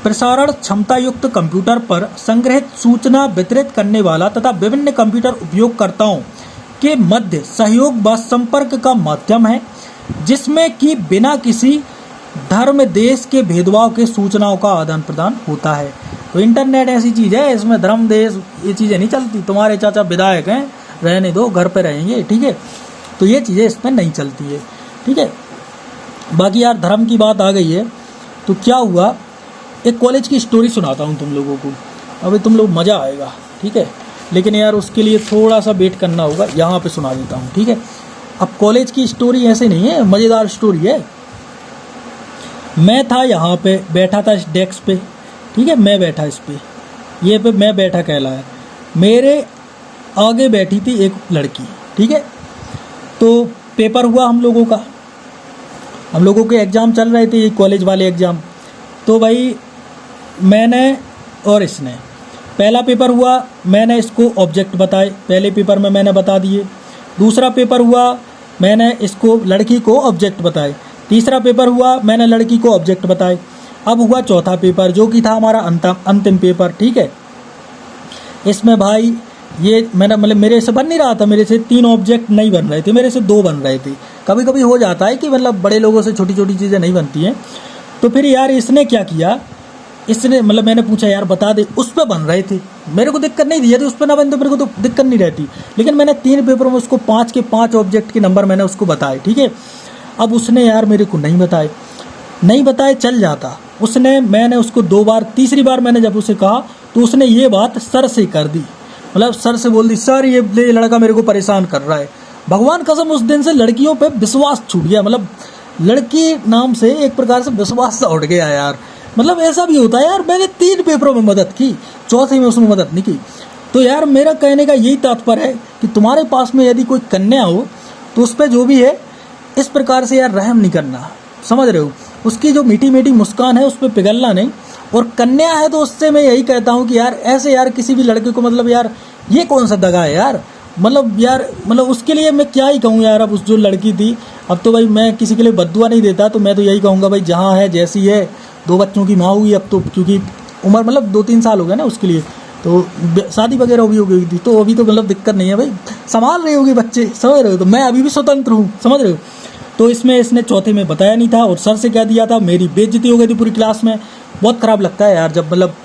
प्रसारण क्षमता युक्त कंप्यूटर पर संग्रहित सूचना वितरित करने वाला तथा विभिन्न कंप्यूटर उपयोगकर्ताओं के मध्य सहयोग व संपर्क का माध्यम है, जिसमें कि बिना किसी धर्म देश के भेदभाव के सूचनाओं का आदान प्रदान होता है। तो इंटरनेट ऐसी चीज़ है, इसमें धर्म देश ये चीज़ें नहीं चलती। तुम्हारे चाचा विधायक हैं, रहने दो, घर पे रहेंगे, ठीक है, तो ये चीज़ें इसमें नहीं चलती है, ठीक है। बाकी यार धर्म की बात आ गई है तो क्या हुआ, एक कॉलेज की स्टोरी सुनाता हूँ तुम लोगों को, अभी तुम लोग मज़ा आएगा, ठीक है। लेकिन यार उसके लिए थोड़ा सा वेट करना होगा। यहाँ पे सुना देता हूँ, ठीक है। अब कॉलेज की स्टोरी ऐसे नहीं है, मज़ेदार स्टोरी है। मैं था यहाँ पे बैठा था इस डेस्क पे, ठीक है, मैं बैठा इस पे, ये पे मैं बैठा कहलाया। मेरे आगे बैठी थी एक लड़की, ठीक है। तो पेपर हुआ हम लोगों का, हम लोगों के एग्ज़ाम चल रहे थे, ये कॉलेज वाले एग्ज़ाम। तो भाई मैंने और इसने, पहला पेपर हुआ, मैंने इसको ऑब्जेक्ट बताए, पहले पेपर में मैंने बता दिए। दूसरा पेपर हुआ, मैंने इसको लड़की को ऑब्जेक्ट बताए। तीसरा पेपर हुआ, मैंने लड़की को ऑब्जेक्ट बताए। अब हुआ चौथा पेपर, जो कि था हमारा अंतिम पेपर, ठीक है। इसमें भाई ये मैंने मतलब मेरे से बन नहीं रहा था, मेरे से 3 ऑब्जेक्ट नहीं बन रहे थे, मेरे से 2 बन रहे थे। कभी कभी हो जाता है कि मतलब बड़े लोगों से छोटी छोटी चीज़ें नहीं बनती हैं। तो फिर यार इसने क्या किया, इसने मतलब मैंने पूछा यार बता दे, उस पर बन रहे थे, मेरे को दिक्कत नहीं थी, यदि उस पर ना बन तो मेरे को तो दिक्कत नहीं रहती। लेकिन मैंने 3 पेपरों में उसको 5 के 5 ऑब्जेक्ट के नंबर मैंने उसको बताए, ठीक है। अब उसने यार मेरे को नहीं बताए चल जाता, उसने, मैंने उसको 2 बार, तीसरी बार मैंने जब उसे कहा तो उसने ये बात सर से कर दी, मतलब सर से बोल दी, सर ये लड़का मेरे को परेशान कर रहा है। भगवान कसम उस दिन से लड़कियों पे विश्वास छूट गया, मतलब लड़की नाम से एक प्रकार से विश्वास सा उठ गया यार। मतलब ऐसा भी होता है यार, मैंने 3 पेपरों में मदद की, चौथे में उसने मदद नहीं की। तो यार मेरा कहने का यही तात्पर्य है कि तुम्हारे पास में यदि कोई कन्या हो तो उस पर जो भी है इस प्रकार से यार रहम नहीं करना, समझ रहे हो। उसकी जो मीठी मीठी मुस्कान है उस पर पिघलना नहीं। और कन्या है तो उससे मैं यही कहता हूँ कि यार ऐसे यार किसी भी लड़के को, मतलब यार ये कौन सा दगा है यार, मतलब उसके लिए मैं क्या ही कहूँ यार। अब उस जो लड़की थी, अब तो भाई मैं किसी के लिए बद्दुआ नहीं देता, तो मैं तो यही कहूँगा भाई जहाँ है जैसी है, 2 बच्चों की माँ हुई अब तो, क्योंकि उम्र मतलब 2-3 साल हो गए ना उसके लिए, तो शादी वगैरह भी हो गई थी, तो अभी तो मतलब दिक्कत नहीं है भाई, संभाल रही होगी बच्चे, समझ रहे हो। तो मैं अभी भी स्वतंत्र हूँ, समझ रहे हो। तो इसमें इसने चौथे में बताया नहीं था और सर से कह दिया था, मेरी बेइज्जती हो गई थी पूरी क्लास में। बहुत ख़राब लगता है यार जब मतलब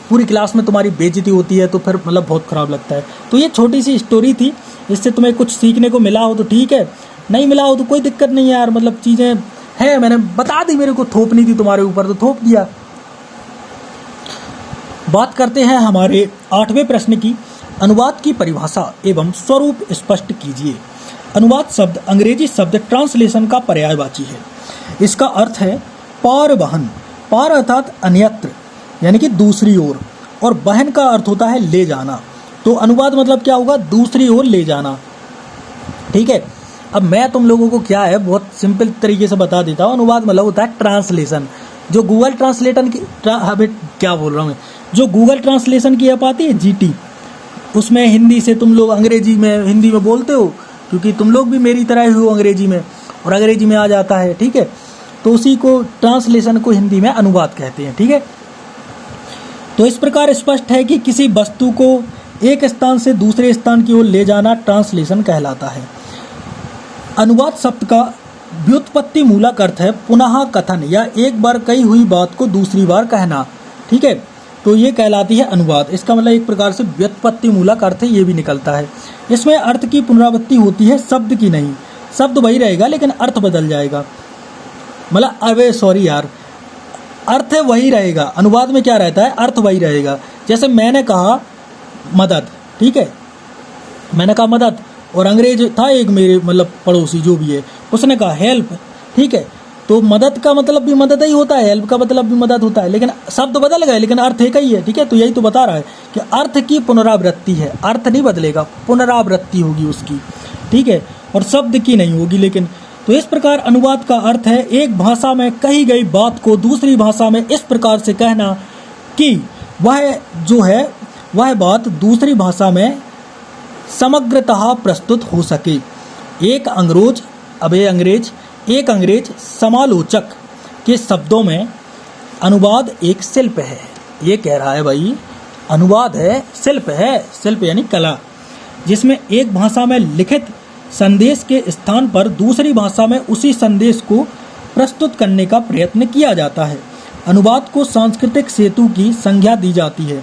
पूरी क्लास में तुम्हारी बेइज्जती होती है, तो फिर मतलब बहुत ख़राब लगता है। तो ये छोटी सी स्टोरी थी, इससे तुम्हें कुछ सीखने को मिला हो तो ठीक है, नहीं मिला हो तो कोई दिक्कत नहीं है यार, मतलब चीज़ें हैं, मैंने बता दी, मेरे को थोपनी थी तुम्हारे ऊपर तो थोप दिया। बात करते हैं हमारे 8वें प्रश्न की, अनुवाद की परिभाषा एवं स्वरूप स्पष्ट कीजिए। अनुवाद शब्द अंग्रेजी शब्द ट्रांसलेशन का पर्यायवाची है। इसका अर्थ है पार वहन, पार अर्थात अन्यत्र यानी कि दूसरी ओर, और बहन का अर्थ होता है ले जाना। तो अनुवाद मतलब क्या होगा, दूसरी ओर ले जाना, ठीक है। अब मैं तुम लोगों को क्या है बहुत सिंपल तरीके से बता देता हूँ। अनुवाद मतलब होता है ट्रांसलेशन। जो गूगल ट्रांसलेशन की क्या बोल रहा हूँ मैं, जो गूगल ट्रांसलेशन की ऐप आती है GT, उसमें हिंदी से तुम लोग अंग्रेजी में हिंदी में बोलते हो, क्योंकि तुम लोग भी मेरी तरह ही हो अंग्रेजी में, और अंग्रेजी में आ जाता है, ठीक है। तो उसी को ट्रांसलेशन को हिंदी में अनुवाद कहते हैं, ठीक है। तो इस प्रकार स्पष्ट है कि किसी वस्तु को एक स्थान से दूसरे स्थान की ओर ले जाना ट्रांसलेशन कहलाता है। अनुवाद शब्द का व्युत्पत्ति मूलक अर्थ है पुनः कथन या एक बार कही हुई बात को दूसरी बार कहना, ठीक है। तो ये कहलाती है अनुवाद। इसका मतलब एक प्रकार से व्युत्पत्ति मूलक अर्थ ये भी निकलता है। इसमें अर्थ की पुनरावृत्ति होती है, शब्द की नहीं। शब्द वही रहेगा लेकिन अर्थ बदल जाएगा, मतलब अबे सॉरी यार, अर्थ वही रहेगा। अनुवाद में क्या रहता है, अर्थ वही रहेगा। जैसे मैंने कहा मदद, ठीक है, मैंने कहा मदद, और अंग्रेज था एक मेरे मतलब पड़ोसी जो भी है, उसने कहा हेल्प, ठीक है। तो मदद का मतलब भी मदद ही होता है, हेल्प का मतलब भी मदद होता है, लेकिन शब्द बदल गए लेकिन अर्थ एक ही है, ठीक है। तो यही तो बता रहा है कि अर्थ की पुनरावृत्ति है, अर्थ नहीं बदलेगा, पुनरावृत्ति होगी उसकी, ठीक है, और शब्द की नहीं होगी। लेकिन तो इस प्रकार अनुवाद का अर्थ है एक भाषा में कही गई बात को दूसरी भाषा में इस प्रकार से कहना कि वह जो है वह बात दूसरी भाषा में समग्रतः प्रस्तुत हो सके। एक अंग्रेज समालोचक के शब्दों में अनुवाद एक शिल्प है। ये कह रहा है भाई अनुवाद है शिल्प है, शिल्प यानी कला, जिसमें एक भाषा में लिखित संदेश के स्थान पर दूसरी भाषा में उसी संदेश को प्रस्तुत करने का प्रयत्न किया जाता है। अनुवाद को सांस्कृतिक सेतु की संज्ञा दी जाती है।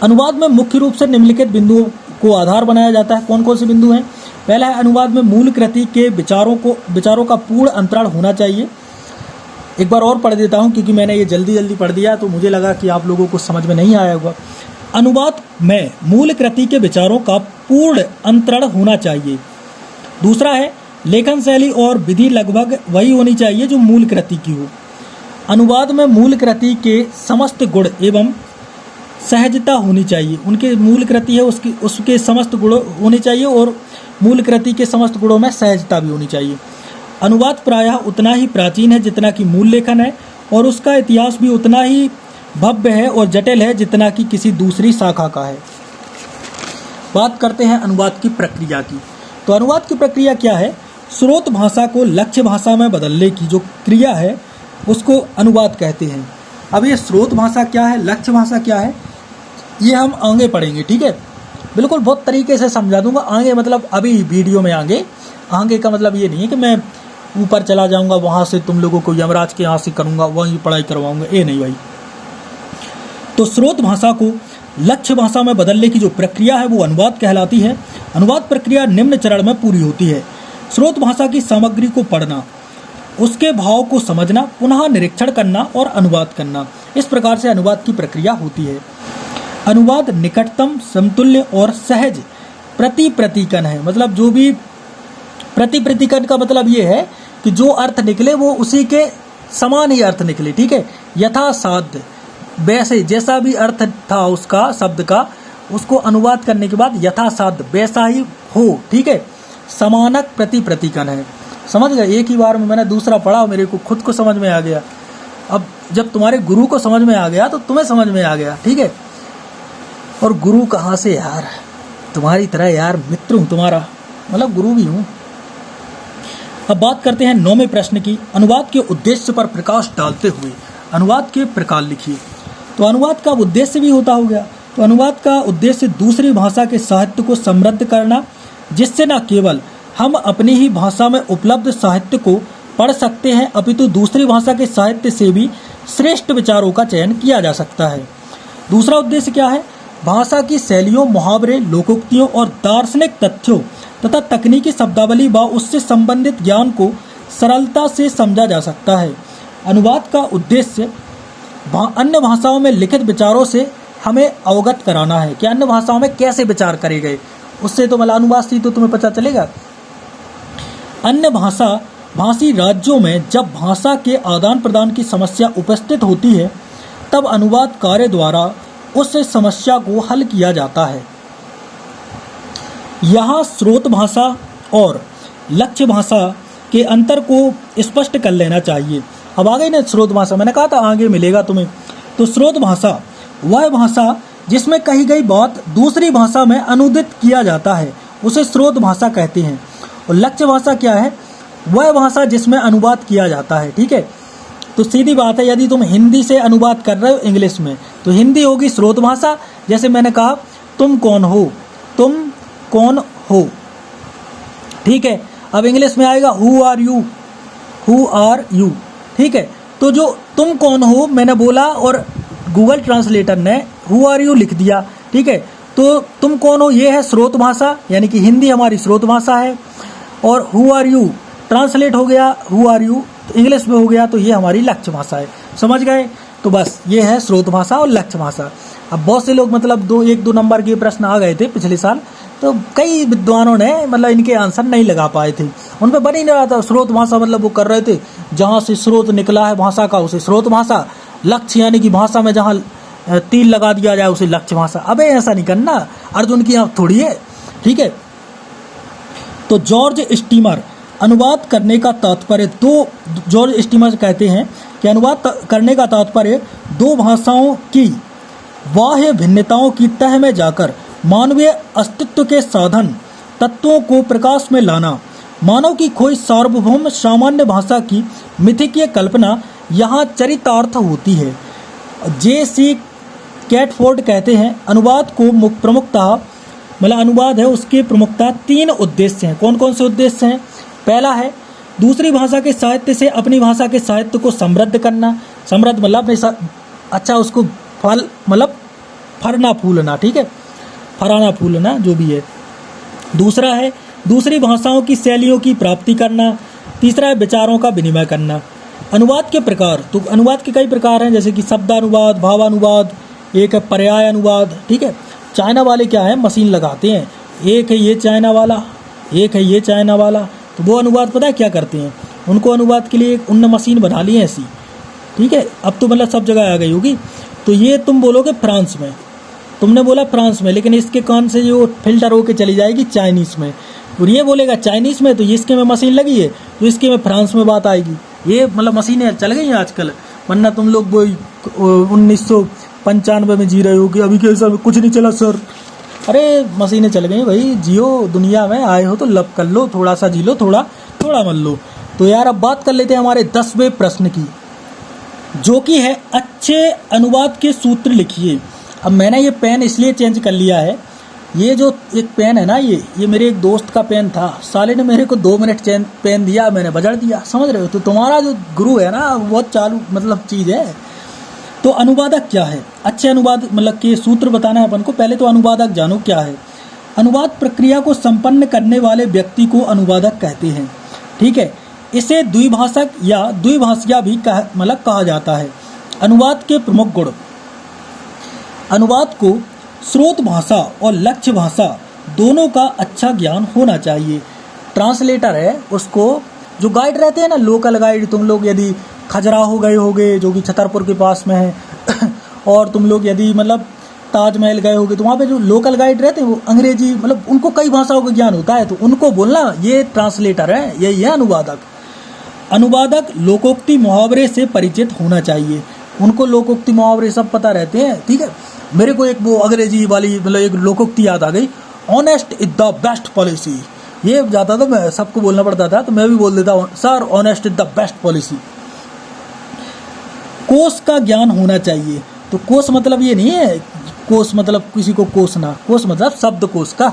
अनुवाद में मुख्य रूप से निम्नलिखित बिंदुओं को आधार बनाया जाता है। कौन कौन से बिंदु हैं? पहला है, अनुवाद में मूल कृति के विचारों का पूर्ण अंतरण होना चाहिए। एक बार और पढ़ देता हूँ क्योंकि मैंने ये जल्दी पढ़ दिया तो मुझे लगा कि आप लोगों को समझ में नहीं आया होगा। अनुवाद में मूल कृति के विचारों का पूर्ण अंतरण होना चाहिए। दूसरा है लेखन शैली और विधि लगभग वही होनी चाहिए जो मूल कृति की हो। अनुवाद में मूल कृति के समस्त गुण एवं सहजता होनी चाहिए। उनके मूल कृति है उसके समस्त गुण होने चाहिए और मूल कृति के समस्त गुणों में सहजता भी होनी चाहिए। अनुवाद प्रायः उतना ही प्राचीन है जितना कि मूल लेखन है और उसका इतिहास भी उतना ही भव्य है और जटिल है जितना कि किसी दूसरी शाखा का है। बात करते हैं अनुवाद की प्रक्रिया की। तो अनुवाद की प्रक्रिया क्या है? स्रोत भाषा को लक्ष्य भाषा में बदलने की जो क्रिया है उसको अनुवाद कहते हैं। अब ये स्रोत भाषा क्या है, लक्ष्य भाषा क्या है, ये हम आगे पढ़ेंगे, ठीक है। बिल्कुल बहुत तरीके से समझा दूंगा। आगे मतलब अभी वीडियो में आगे का मतलब ये नहीं है कि मैं ऊपर चला जाऊंगा वहाँ से तुम लोगों को यमराज के यहाँ से करूँगा वहीं पढ़ाई करवाऊंगा, ये नहीं भाई। तो स्रोत भाषा को लक्ष्य भाषा में बदलने की जो प्रक्रिया है वो अनुवाद कहलाती है। अनुवाद प्रक्रिया निम्न चरण में पूरी होती है। स्रोत भाषा की सामग्री को पढ़ना, उसके भाव को समझना, पुनः निरीक्षण करना और अनुवाद करना, इस प्रकार से अनुवाद की प्रक्रिया होती है। अनुवाद निकटतम, समतुल्य और सहज प्रतिप्रतीकन है। मतलब जो भी प्रतिप्रतीकन का मतलब ये है कि जो अर्थ निकले वो उसी के समान ही अर्थ निकले, ठीक है। यथासाध्य, वैसे जैसा भी अर्थ था उसका शब्द का, उसको अनुवाद करने के बाद यथासाध्य वैसा ही हो, ठीक है। समानक प्रतिप्रतीकन है। समझ गए? एक ही बार में मैंने दूसरा पढ़ा, मेरे को खुद को समझ में आ गया। अब जब तुम्हारे गुरु को समझ में आ गया तो तुम्हें समझ में आ गया, ठीक है। और गुरु कहाँ से यार, तुम्हारी तरह यार मित्र हूँ तुम्हारा, मतलब गुरु भी हूँ। अब बात करते हैं 9वें प्रश्न की। अनुवाद के उद्देश्य पर प्रकाश डालते हुए अनुवाद के प्रकार लिखिए। तो अनुवाद का उद्देश्य भी होता हो गया। तो अनुवाद का उद्देश्य दूसरी भाषा के साहित्य को समृद्ध करना, जिससे न केवल हम अपनी ही भाषा में उपलब्ध साहित्य को पढ़ सकते हैं अपितु दूसरी भाषा के साहित्य से भी श्रेष्ठ विचारों का चयन किया जा सकता है। दूसरा उद्देश्य क्या है? भाषा की शैलियों, मुहावरे, लोकोक्तियों और दार्शनिक तथ्यों तथा तकनीकी शब्दावली व उससे संबंधित ज्ञान को सरलता से समझा जा सकता है। अनुवाद का उद्देश्य अन्य भाषाओं में लिखित विचारों से हमें अवगत कराना है कि अन्य भाषाओं में कैसे विचार करे गए, उससे तो मतलब अनुवाद से तो तुम्हें पता चलेगा। अन्य भाषी राज्यों में जब भाषा के आदान प्रदान की समस्या उपस्थित होती है तब अनुवाद कार्य द्वारा उस समस्या को हल किया जाता है। यहाँ स्रोत भाषा और लक्ष्य भाषा के अंतर को स्पष्ट कर लेना चाहिए। अब आगे ना स्रोत भाषा, मैंने कहा था आगे मिलेगा तुम्हें। तो स्रोत भाषा वह भाषा जिसमें कही गई बात दूसरी भाषा में अनुदित किया जाता है, उसे स्रोत भाषा कहते हैं। और लक्ष्य भाषा क्या है? वह भाषा जिसमें अनुवाद किया जाता है, ठीक है। तो सीधी बात है, यदि तुम हिंदी से अनुवाद कर रहे हो इंग्लिश में तो हिंदी होगी स्रोत भाषा। जैसे मैंने कहा तुम कौन हो, तुम कौन हो, ठीक है। अब इंग्लिश में आएगा who are you, who are you, ठीक है। तो जो तुम कौन हो मैंने बोला और गूगल ट्रांसलेटर ने हु आर यू लिख दिया, ठीक है। तो तुम कौन हो ये है स्रोत भाषा, यानी कि हिंदी हमारी स्रोत भाषा है। और हु आर यू ट्रांसलेट हो गया हु आर यू, तो इंग्लिश में हो गया, तो ये हमारी लक्ष्य भाषा है। समझ गए? तो बस ये है स्रोत भाषा और लक्ष्य भाषा। अब बहुत से लोग मतलब 1-2 नंबर के प्रश्न आ गए थे पिछले साल, तो कई विद्वानों ने मतलब इनके आंसर नहीं लगा पाए थे, उन पर बन ही नहीं रहा था। स्रोत भाषा मतलब वो कर रहे थे जहाँ से स्रोत निकला है भाषा का उसे स्रोत भाषा, लक्ष्य यानी कि भाषा में जहाँ तीर लगा दिया जाए उसे लक्ष्य भाषा। अबे ऐसा नहीं करना, अर्जुन की आँख थोड़ी है, ठीक है। तो जॉर्ज स्टीमर अनुवाद करने का तात्पर्य जॉर्ज स्टीमर कहते हैं कि अनुवाद करने का तात्पर्य दो भाषाओं की बाह्य भिन्नताओं की तह में जाकर मानवीय अस्तित्व के साधन तत्वों को प्रकाश में लाना। मानव की खोई सार्वभौम सामान्य भाषा की मिथकीय कल्पना यहाँ चरितार्थ होती है। J.C. कैटफोर्ड कहते हैं अनुवाद को प्रमुखता मतलब अनुवाद है उसके प्रमुखता 3 उद्देश्य हैं। कौन कौन से उद्देश्य हैं? पहला है दूसरी भाषा के साहित्य से अपनी भाषा के साहित्य को समृद्ध करना। समृद्ध मतलब अच्छा उसको फल मतलब फरना फूलना, ठीक है, फराना फूलना जो भी है। दूसरा है दूसरी भाषाओं की शैलियों की प्राप्ति करना। तीसरा है विचारों का विनिमय करना। अनुवाद के प्रकार, तो अनुवाद के कई प्रकार हैं जैसे कि शब्दानुवाद, भावानुवाद, एक है पर्याय अनुवाद, ठीक है। चाइना वाले क्या है, मशीन लगाते हैं, एक है ये चाइना वाला, एक है ये चाइना वाला, तो वो अनुवाद पता है क्या करते हैं, उनको अनुवाद के लिए उनने मशीन बना ली है ऐसी, ठीक है। अब तो मतलब सब जगह आ गई होगी। तो ये तुम बोलोगे फ्रांस में, तुमने बोला फ्रांस में, लेकिन इसके कान से जो फिल्टर होके चली जाएगी चाइनीज़ में, और ये बोलेगा चाइनीज़ में, तो ये इसके में मशीन लगी है, तो इसके में फ्रांस में बात आएगी। ये मतलब मशीनें चल गई हैं आजकल, वरना तुम लोग वो 1995 में जी रहे हो कि अभी के हिसाब में कुछ नहीं चला सर। अरे मशीनें चल गई भाई, जियो दुनिया में, आए हो तो लब कर लो, थोड़ा सा जी लो, थोड़ा थोड़ा मल लो। तो यार अब बात कर लेते हैं हमारे 10वें प्रश्न की, जो कि है अच्छे अनुवाद के सूत्र लिखिए। अब मैंने ये पेन इसलिए चेंज कर लिया है, ये जो एक पेन है ना, ये मेरे एक दोस्त का पेन था, साले ने मेरे को 2 मिनट पेन दिया, मैंने बजड़ दिया, समझ रहे हो। तो तुम्हारा जो गुरु है ना, बहुत चालू मतलब चीज़ है। तो अनुवादक क्या है, अच्छे अनुवाद मतलब के सूत्र बताना है अपन को। पहले तो अनुवादक जानो क्या है। अनुवाद प्रक्रिया को संपन्न करने वाले व्यक्ति को अनुवादक कहते हैं, ठीक है। इसे द्विभाषक या द्विभाषिया भी कहा जाता है। अनुवाद के प्रमुख गुण, अनुवाद को स्रोत भाषा और लक्ष्य भाषा दोनों का अच्छा ज्ञान होना चाहिए। ट्रांसलेटर है, उसको जो गाइड रहते हैं ना, लोकल गाइड, तुम लोग यदि खजुराहो गए होगे जो कि छतरपुर के पास में है और तुम लोग यदि मतलब ताजमहल गए होगे तो वहाँ पे जो लोकल गाइड रहते हैं वो अंग्रेजी मतलब उनको कई भाषाओं का ज्ञान होता है, तो उनको बोलना ये ट्रांसलेटर है, यही है अनुवादक। अनुवादक लोकोक्ति मुहावरे से परिचित होना चाहिए, उनको लोकोक्ति मुहावरे सब पता रहते हैं, ठीक है। मेरे को एक वो अंग्रेजी वाली मतलब एक लोकोक्ति याद आ गई, honest is the best policy. ये जाता था, मैं सबको बोलना पड़ता था, तो मैं भी बोल देता हूँ sir honest is the best policy. कोश का ज्ञान होना चाहिए, तो कोश मतलब ये नहीं है, कोश मतलब किसी को कोसना, कोश मतलब शब्द कोश का।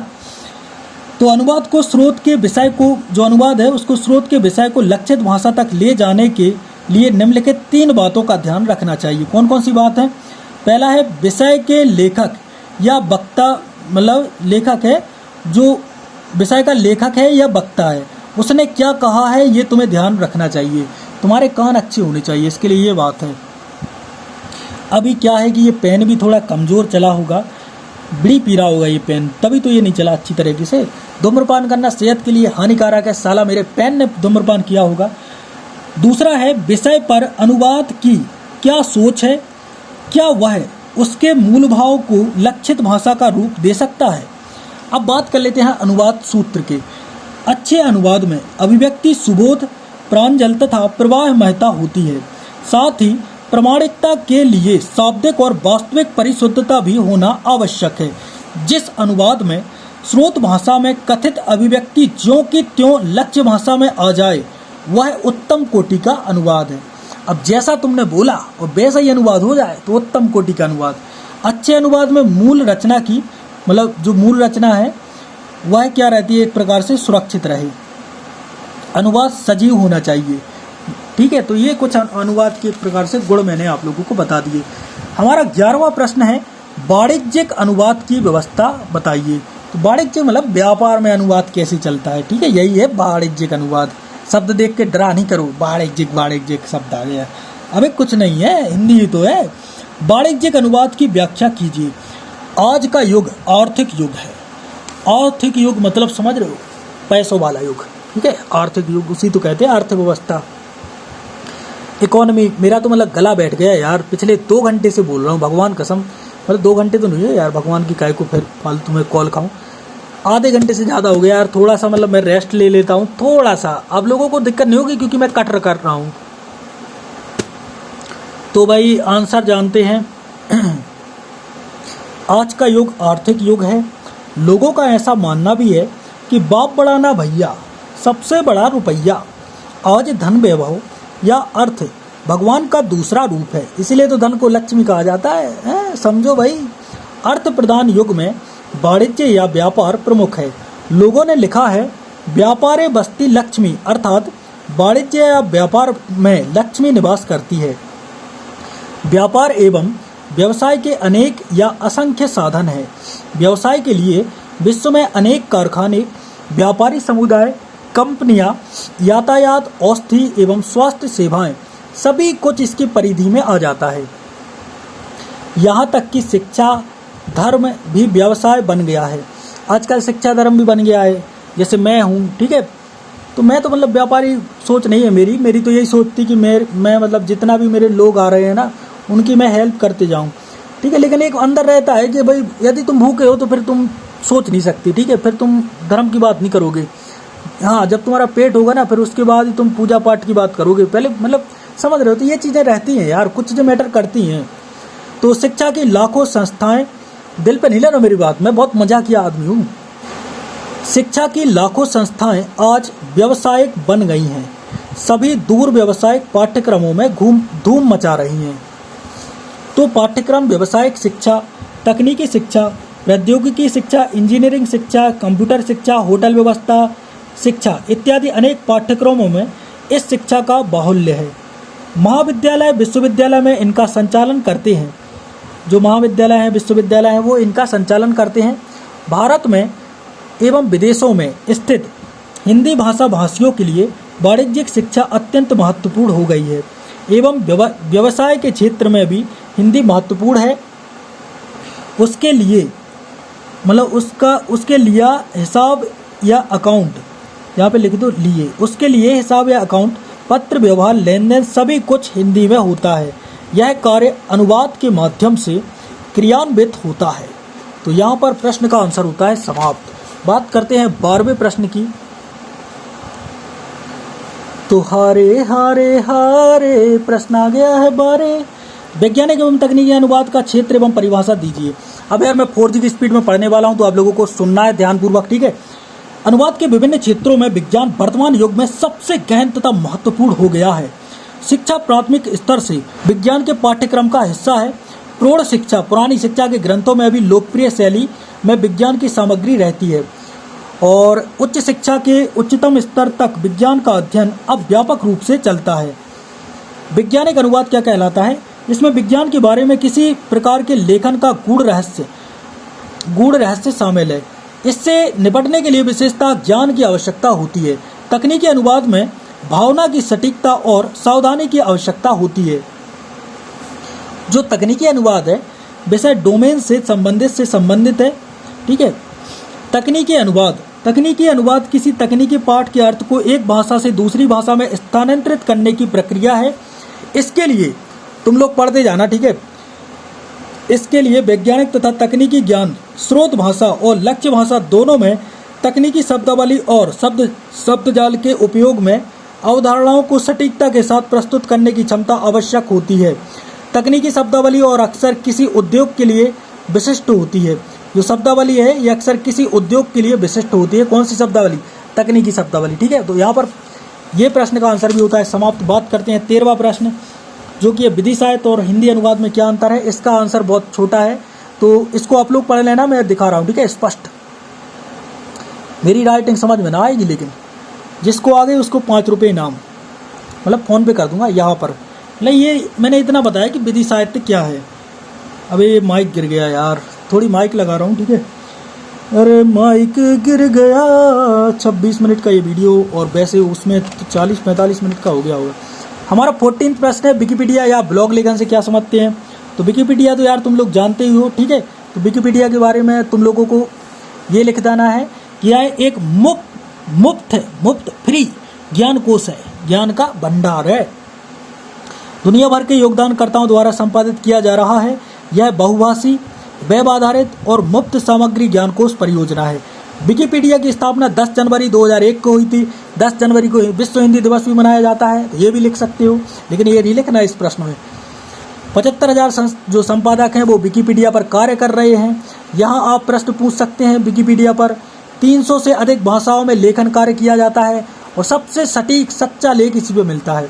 तो अनुवाद को स्रोत के विषय को, जो अनुवाद है उसको स्रोत के विषय को लक्षित भाषा तक ले जाने के लिए निम्नलिखित 3 बातों का ध्यान रखना चाहिए। कौन कौन सी बात है? पहला है विषय के लेखक या वक्ता, मतलब लेखक है जो विषय का लेखक है या वक्ता है, उसने क्या कहा है ये तुम्हें ध्यान रखना चाहिए। तुम्हारे कान अच्छे होने चाहिए, इसके लिए ये बात है। अभी क्या है कि ये पेन भी थोड़ा कमज़ोर चला होगा, बड़ी पी रहा होगा ये पेन, तभी तो ये नहीं चला अच्छी तरीके से। धूम्रपान करना सेहत के लिए हानिकारक है, साला मेरे पेन ने धूम्रपान किया होगा। दूसरा है विषय पर अनुवाद की क्या सोच है, क्या वह उसके मूल भाव को लक्षित भाषा का रूप दे सकता है। अब बात कर लेते हैं अनुवाद सूत्र के। अच्छे अनुवाद में अभिव्यक्ति सुबोध, प्रांजल तथा प्रवाह महता होती है। साथ ही प्रामाणिकता के लिए शाब्दिक और वास्तविक परिशुद्धता भी होना आवश्यक है। जिस अनुवाद में स्रोत भाषा में कथित अभिव्यक्ति ज्यों की त्यों लक्ष्य भाषा में आ जाए, वह उत्तम कोटि का अनुवाद है। अब जैसा तुमने बोला और वैसा ही अनुवाद हो जाए तो उत्तम कोटि का अनुवाद। अच्छे अनुवाद में मूल रचना की मतलब जो मूल रचना है वह क्या रहती है, एक प्रकार से सुरक्षित रहे। अनुवाद सजीव होना चाहिए, ठीक है। तो ये कुछ अनुवाद के प्रकार से गुण मैंने आप लोगों को बता दिए। हमारा 11वां प्रश्न है वाणिज्यिक अनुवाद की व्यवस्था बताइए। तो वाणिज्यिक मतलब व्यापार में अनुवाद कैसे चलता है, ठीक है, यही है वाणिज्यिक अनुवाद। शब्द देख के डरा नहीं करो, वाणिज्यिक शब्द आ गया, अबे कुछ नहीं है, हिंदी ही तो है। वाणिज्यिक अनुवाद की व्याख्या कीजिए। आज का युग आर्थिक युग है। आर्थिक युग मतलब समझ रहे हो, पैसों वाला युग, ठीक है। आर्थिक युग उसी तो कहते हैं अर्थव्यवस्था, इकोनॉमी। मेरा तो मतलब गला बैठ गया यार, पिछले 2 घंटे से बोल रहा हूँ, भगवान कसम, मतलब 2 घंटे तो नहीं है यार, भगवान की काय को फिर फालतू में कॉल खाऊं। आधे घंटे से ज़्यादा हो गया यार, थोड़ा सा मतलब मैं रेस्ट ले लेता हूँ थोड़ा सा। आप लोगों को दिक्कत नहीं होगी क्योंकि मैं कट कर रहा हूँ। तो भाई आंसर जानते हैं। आज का युग आर्थिक युग है। लोगों का ऐसा मानना भी है कि बाप बड़ा ना भैया, सबसे बड़ा रुपया। आज धन वैभव या अर्थ भगवान का दूसरा रूप है, इसीलिए तो धन को लक्ष्मी कहा जाता है, समझो भाई। अर्थ प्रधान युग में वाणिज्य या व्यापार प्रमुख है। लोगों ने लिखा है व्यापारे बस्ती लक्ष्मी, अर्थात वाणिज्य या व्यापार में लक्ष्मी निवास करती है। व्यापार एवं व्यवसाय के अनेक या असंख्य साधन हैं। व्यवसाय के लिए विश्व में अनेक कारखाने, व्यापारी समुदाय, कंपनियां, यातायात, औषधि एवं स्वास्थ्य सेवाएं, सभी कुछ इसकी परिधि में आ जाता है। यहाँ तक कि शिक्षा धर्म भी व्यवसाय बन गया है। आजकल शिक्षा धर्म भी बन गया है। जैसे मैं हूँ, ठीक है, तो मैं तो मतलब व्यापारी सोच नहीं है मेरी तो यही सोच थी कि मैं मतलब जितना भी मेरे लोग आ रहे हैं ना, उनकी मैं हेल्प करते जाऊँ, ठीक है। लेकिन एक अंदर रहता है कि भाई यदि तुम भूखे हो तो फिर तुम सोच नहीं सकती, ठीक है, फिर तुम धर्म की बात नहीं करोगे। हाँ, जब तुम्हारा पेट होगा ना, फिर उसके बाद ही तुम पूजा पाठ की बात करोगे। पहले मतलब समझ रहे हो, तो ये चीज़ें रहती हैं यार, कुछ चीज़ें मैटर करती हैं। तो शिक्षा की लाखों संस्थाएं, दिल पे नहीं लेना मेरी बात, मैं बहुत मजाकिया आदमी हूँ। शिक्षा की लाखों संस्थाएं आज व्यवसायिक बन गई हैं। सभी दूर व्यावसायिक पाठ्यक्रमों में धूम मचा रही हैं। तो पाठ्यक्रम व्यावसायिक शिक्षा, तकनीकी शिक्षा, प्रौद्योगिकी शिक्षा, इंजीनियरिंग शिक्षा, कंप्यूटर शिक्षा, होटल व्यवस्था शिक्षा इत्यादि अनेक पाठ्यक्रमों में इस शिक्षा का बाहुल्य है। महाविद्यालय विश्वविद्यालय में इनका संचालन करते हैं। जो महाविद्यालय हैं, विश्वविद्यालय हैं, वो इनका संचालन करते हैं। भारत में एवं विदेशों में स्थित हिंदी भाषा भाषियों के लिए वाणिज्यिक शिक्षा अत्यंत महत्वपूर्ण हो गई है एवं व्यवसाय के क्षेत्र में भी हिंदी महत्वपूर्ण है। उसके लिए मतलब उसके लिए हिसाब या अकाउंट, यहाँ पे लिख दो लिए, उसके लिए हिसाब या अकाउंट, पत्र व्यवहार, लेन देन सभी कुछ हिंदी में होता है। यह कार्य अनुवाद के माध्यम से क्रियान्वित होता है। तो यहाँ पर प्रश्न का आंसर होता है समाप्त। बात करते हैं 12वें प्रश्न की। तो हारे हारे हारे प्रश्न आ गया है 12। वैज्ञानिक एवं तकनीकी अनुवाद का क्षेत्र एवं परिभाषा दीजिए। अब यार मैं 4G की स्पीड में पढ़ने वाला हूँ, तो आप लोगों को सुनना है ध्यानपूर्वक, ठीक है। अनुवाद के विभिन्न क्षेत्रों में विज्ञान वर्तमान युग में सबसे गहन तथा महत्वपूर्ण हो गया है। शिक्षा प्राथमिक स्तर से विज्ञान के पाठ्यक्रम का हिस्सा है। प्रौढ़ शिक्षा, पुरानी शिक्षा के ग्रंथों में भी लोकप्रिय शैली में विज्ञान की सामग्री रहती है और उच्च शिक्षा के उच्चतम स्तर तक विज्ञान का अध्ययन अब व्यापक रूप से चलता है। वैज्ञानिक अनुवाद क्या कहलाता है? इसमें विज्ञान के बारे में किसी प्रकार के लेखन का गूढ़ रहस्य शामिल है। इससे निपटने के लिए विशेषता ज्ञान की आवश्यकता होती है। तकनीकी अनुवाद में भावना की सटीकता और सावधानी की आवश्यकता होती है। जो तकनीकी अनुवाद है विषय डोमेन से संबंधित है, ठीक है। तकनीकी अनुवाद किसी तकनीकी पाठ के अर्थ को एक भाषा से दूसरी भाषा में स्थानांतरित करने की प्रक्रिया है। इसके लिए तुम लोग पढ़ते जाना, ठीक है। इसके लिए वैज्ञानिक तथा तकनीकी ज्ञान, स्रोत भाषा और लक्ष्य भाषा दोनों में तकनीकी शब्दावली और शब्दजाल के उपयोग में अवधारणाओं को सटीकता के साथ प्रस्तुत करने की क्षमता आवश्यक होती है। तकनीकी शब्दावली और अक्सर किसी उद्योग के लिए विशिष्ट होती है। जो शब्दावली है ये अक्सर किसी उद्योग के लिए विशिष्ट होती है। कौन सी शब्दावली? तकनीकी शब्दावली, ठीक है। तो यहाँ पर ये प्रश्न का आंसर भी होता है समाप्त। बात करते हैं 13वां प्रश्न, जो कि विधि साहित्य और हिंदी अनुवाद में क्या अंतर है। इसका आंसर बहुत छोटा है, तो इसको आप लोग पढ़ लेना, मैं दिखा रहा हूँ, ठीक है, स्पष्ट। मेरी राइटिंग समझ में ना आएगी, लेकिन जिसको आ गई उसको 5 रुपये इनाम, मतलब फ़ोन पे कर दूंगा यहाँ पर। नहीं, ये मैंने इतना बताया कि विधि साहित्य क्या है। अबे माइक गिर गया यार, थोड़ी माइक लगा रहा हूँ, ठीक है। अरे माइक गिर गया। 26 मिनट का ये वीडियो और वैसे उसमें 40-45 मिनट का हो गया होगा। हमारा 14वां प्रश्न है, विकिपीडिया या ब्लॉग लेखन से क्या समझते हैं। तो विकिपीडिया तो यार तुम लोग जानते ही हो, ठीक है। तो विकिपीडिया के बारे में तुम लोगों को ये लिख देना है कि यह एक मुफ्त फ्री ज्ञान कोश है, ज्ञान का भंडार है। दुनिया भर के योगदानकर्ताओं द्वारा संपादित किया जा रहा है। यह बहुभाषी, वेब आधारित और मुफ्त सामग्री ज्ञानकोश परियोजना है। विकिपीडिया की स्थापना 10 जनवरी 2001 को हुई थी। 10 जनवरी को विश्व हिंदी दिवस भी मनाया जाता है, तो ये भी लिख सकते हो, लेकिन ये नहीं लिखना इस प्रश्न में। 75,000 जो संपादक हैं वो विकिपीडिया पर कार्य कर रहे हैं। यहाँ आप प्रश्न पूछ सकते हैं। विकिपीडिया पर 300 से अधिक भाषाओं में लेखन कार्य किया जाता है और सबसे सटीक सच्चा लेख इसी पे मिलता है।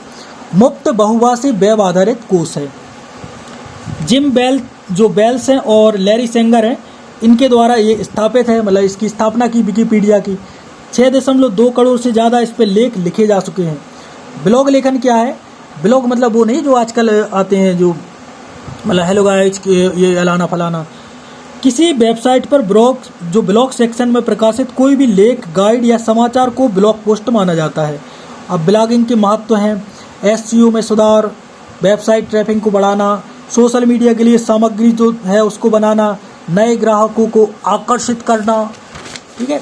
मुफ्त बहुभाषी वेब आधारित कोश है। जिम बेल्स हैं और लैरी सेंगर हैं, इनके द्वारा ये स्थापित है, मतलब इसकी स्थापना की विकिपीडिया की। 6.2 करोड़ से ज़्यादा इस पर लेख लिखे जा चुके हैं। ब्लॉग लेखन क्या है? ब्लॉग मतलब वो नहीं जो आजकल आते हैं, जो मतलब हेलो गाइस ये अलाना फलाना। किसी वेबसाइट पर ब्लॉग सेक्शन में प्रकाशित कोई भी लेख, गाइड या समाचार को ब्लॉग पोस्ट माना जाता है। अब ब्लॉगिंग के महत्व हैं: SEO में सुधार, वेबसाइट ट्रैफिक को बढ़ाना, सोशल मीडिया के लिए सामग्री जो है उसको बनाना, नए ग्राहकों को आकर्षित करना। ठीक है।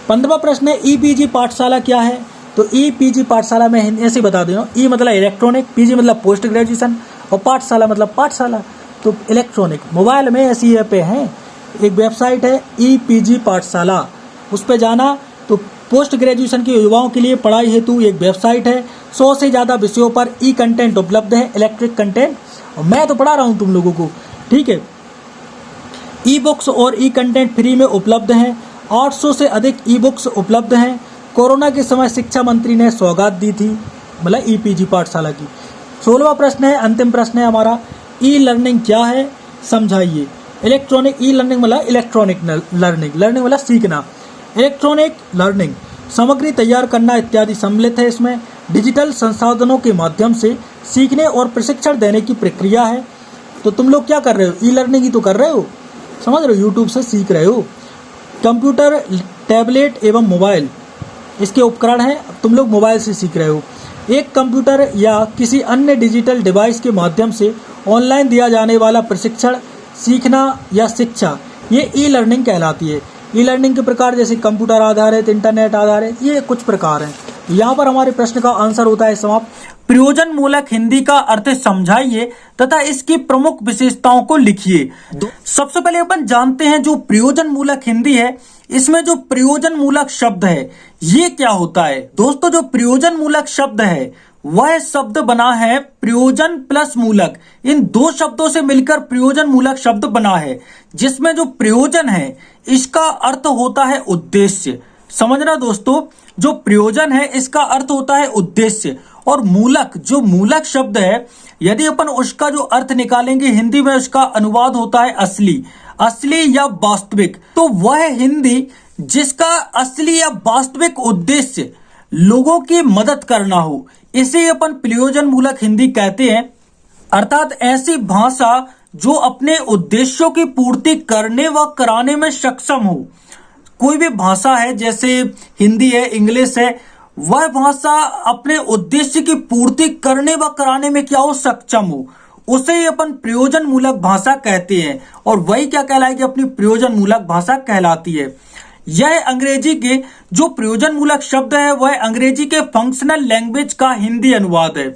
15वां प्रश्न है ईपीजी पाठशाला क्या है? तो ईपीजी पाठशाला में ऐसे बता दे रहा हूँ। ई मतलब इलेक्ट्रॉनिक, पीजी मतलब पोस्ट ग्रेजुएशन और पाठशाला मतलब पाठशाला। तो इलेक्ट्रॉनिक मोबाइल में ऐसी ऐप हैं, एक वेबसाइट है ईपीजी पाठशाला, उस पर जाना। तो पोस्ट ग्रेजुएशन के युवाओं के लिए पढ़ाई हेतु एक वेबसाइट है। 100 से ज़्यादा विषयों पर ई कंटेंट उपलब्ध है, इलेक्ट्रिक कंटेंट, और मैं तो पढ़ा रहा हूँ तुम लोगों को। ठीक है। ई बुक्स और ई कंटेंट फ्री में उपलब्ध हैं। 800 से अधिक ई बुक्स उपलब्ध हैं। कोरोना के समय शिक्षा मंत्री ने सौगात दी थी, मतलब ईपीजी पाठशाला की। 16वां प्रश्न है, अंतिम प्रश्न है हमारा, ई लर्निंग क्या है समझाइए। इलेक्ट्रॉनिक ई लर्निंग मतलब इलेक्ट्रॉनिक लर्निंग, लर्निंग मतलब सीखना। इलेक्ट्रॉनिक लर्निंग सामग्री तैयार करना इत्यादि सम्मिलित है इसमें। डिजिटल संसाधनों के माध्यम से सीखने और प्रशिक्षण देने की प्रक्रिया है। तो तुम लोग क्या कर रहे हो? ई लर्निंग ही तो कर रहे हो, समझ रहे हो, यूट्यूब से सीख रहे हो। कंप्यूटर, टैबलेट एवं मोबाइल इसके उपकरण हैं, तुम लोग मोबाइल से सीख रहे हो। एक कंप्यूटर या किसी अन्य डिजिटल डिवाइस के माध्यम से ऑनलाइन दिया जाने वाला प्रशिक्षण, सीखना या शिक्षा, ये ई लर्निंग कहलाती है। ई लर्निंग के प्रकार जैसे कंप्यूटर आधारित, इंटरनेट आधारित, ये कुछ प्रकार हैं। यहाँ पर हमारे प्रश्न का आंसर होता है समाप्त। प्रयोजन मूलक हिंदी का अर्थ समझाइए तथा इसकी प्रमुख विशेषताओं को लिखिए। सबसे पहले अपन जानते हैं जो प्रयोजन मूलक हिंदी है, इसमें जो प्रयोजन मूलक शब्द है ये क्या होता है। दोस्तों जो प्रयोजन मूलक शब्द है वह शब्द बना है प्रयोजन प्लस मूलक, इन दो शब्दों से मिलकर प्रयोजन मूलक शब्द बना है, जिसमें जो प्रयोजन है इसका अर्थ होता है उद्देश्य। समझना दोस्तों, जो प्रयोजन है इसका अर्थ होता है उद्देश्य, और मूलक, जो मूलक शब्द है यदि अपन उसका जो अर्थ निकालेंगे हिंदी में उसका अनुवाद होता है असली, असली या वास्तविक। तो वह हिंदी जिसका असली या वास्तविक उद्देश्य लोगों की मदद करना हो, इसे अपन प्रयोजन मूलक हिंदी कहते हैं। अर्थात ऐसी भाषा जो अपने उद्देश्यों की पूर्ति करने व कराने में सक्षम हो। कोई भी भाषा है जैसे हिंदी है, इंग्लिश है, वह भाषा अपने उद्देश्य की पूर्ति करने व कराने में क्या हो, सक्षम हो, उसे ही अपन प्रयोजन मूलक भाषा कहते हैं। और वही क्या कहलाएगी, अपनी प्रयोजन मूलक भाषा कहलाती है। यह अंग्रेजी के जो प्रयोजन मूलक शब्द है वह अंग्रेजी के फंक्शनल लैंग्वेज का हिंदी अनुवाद है।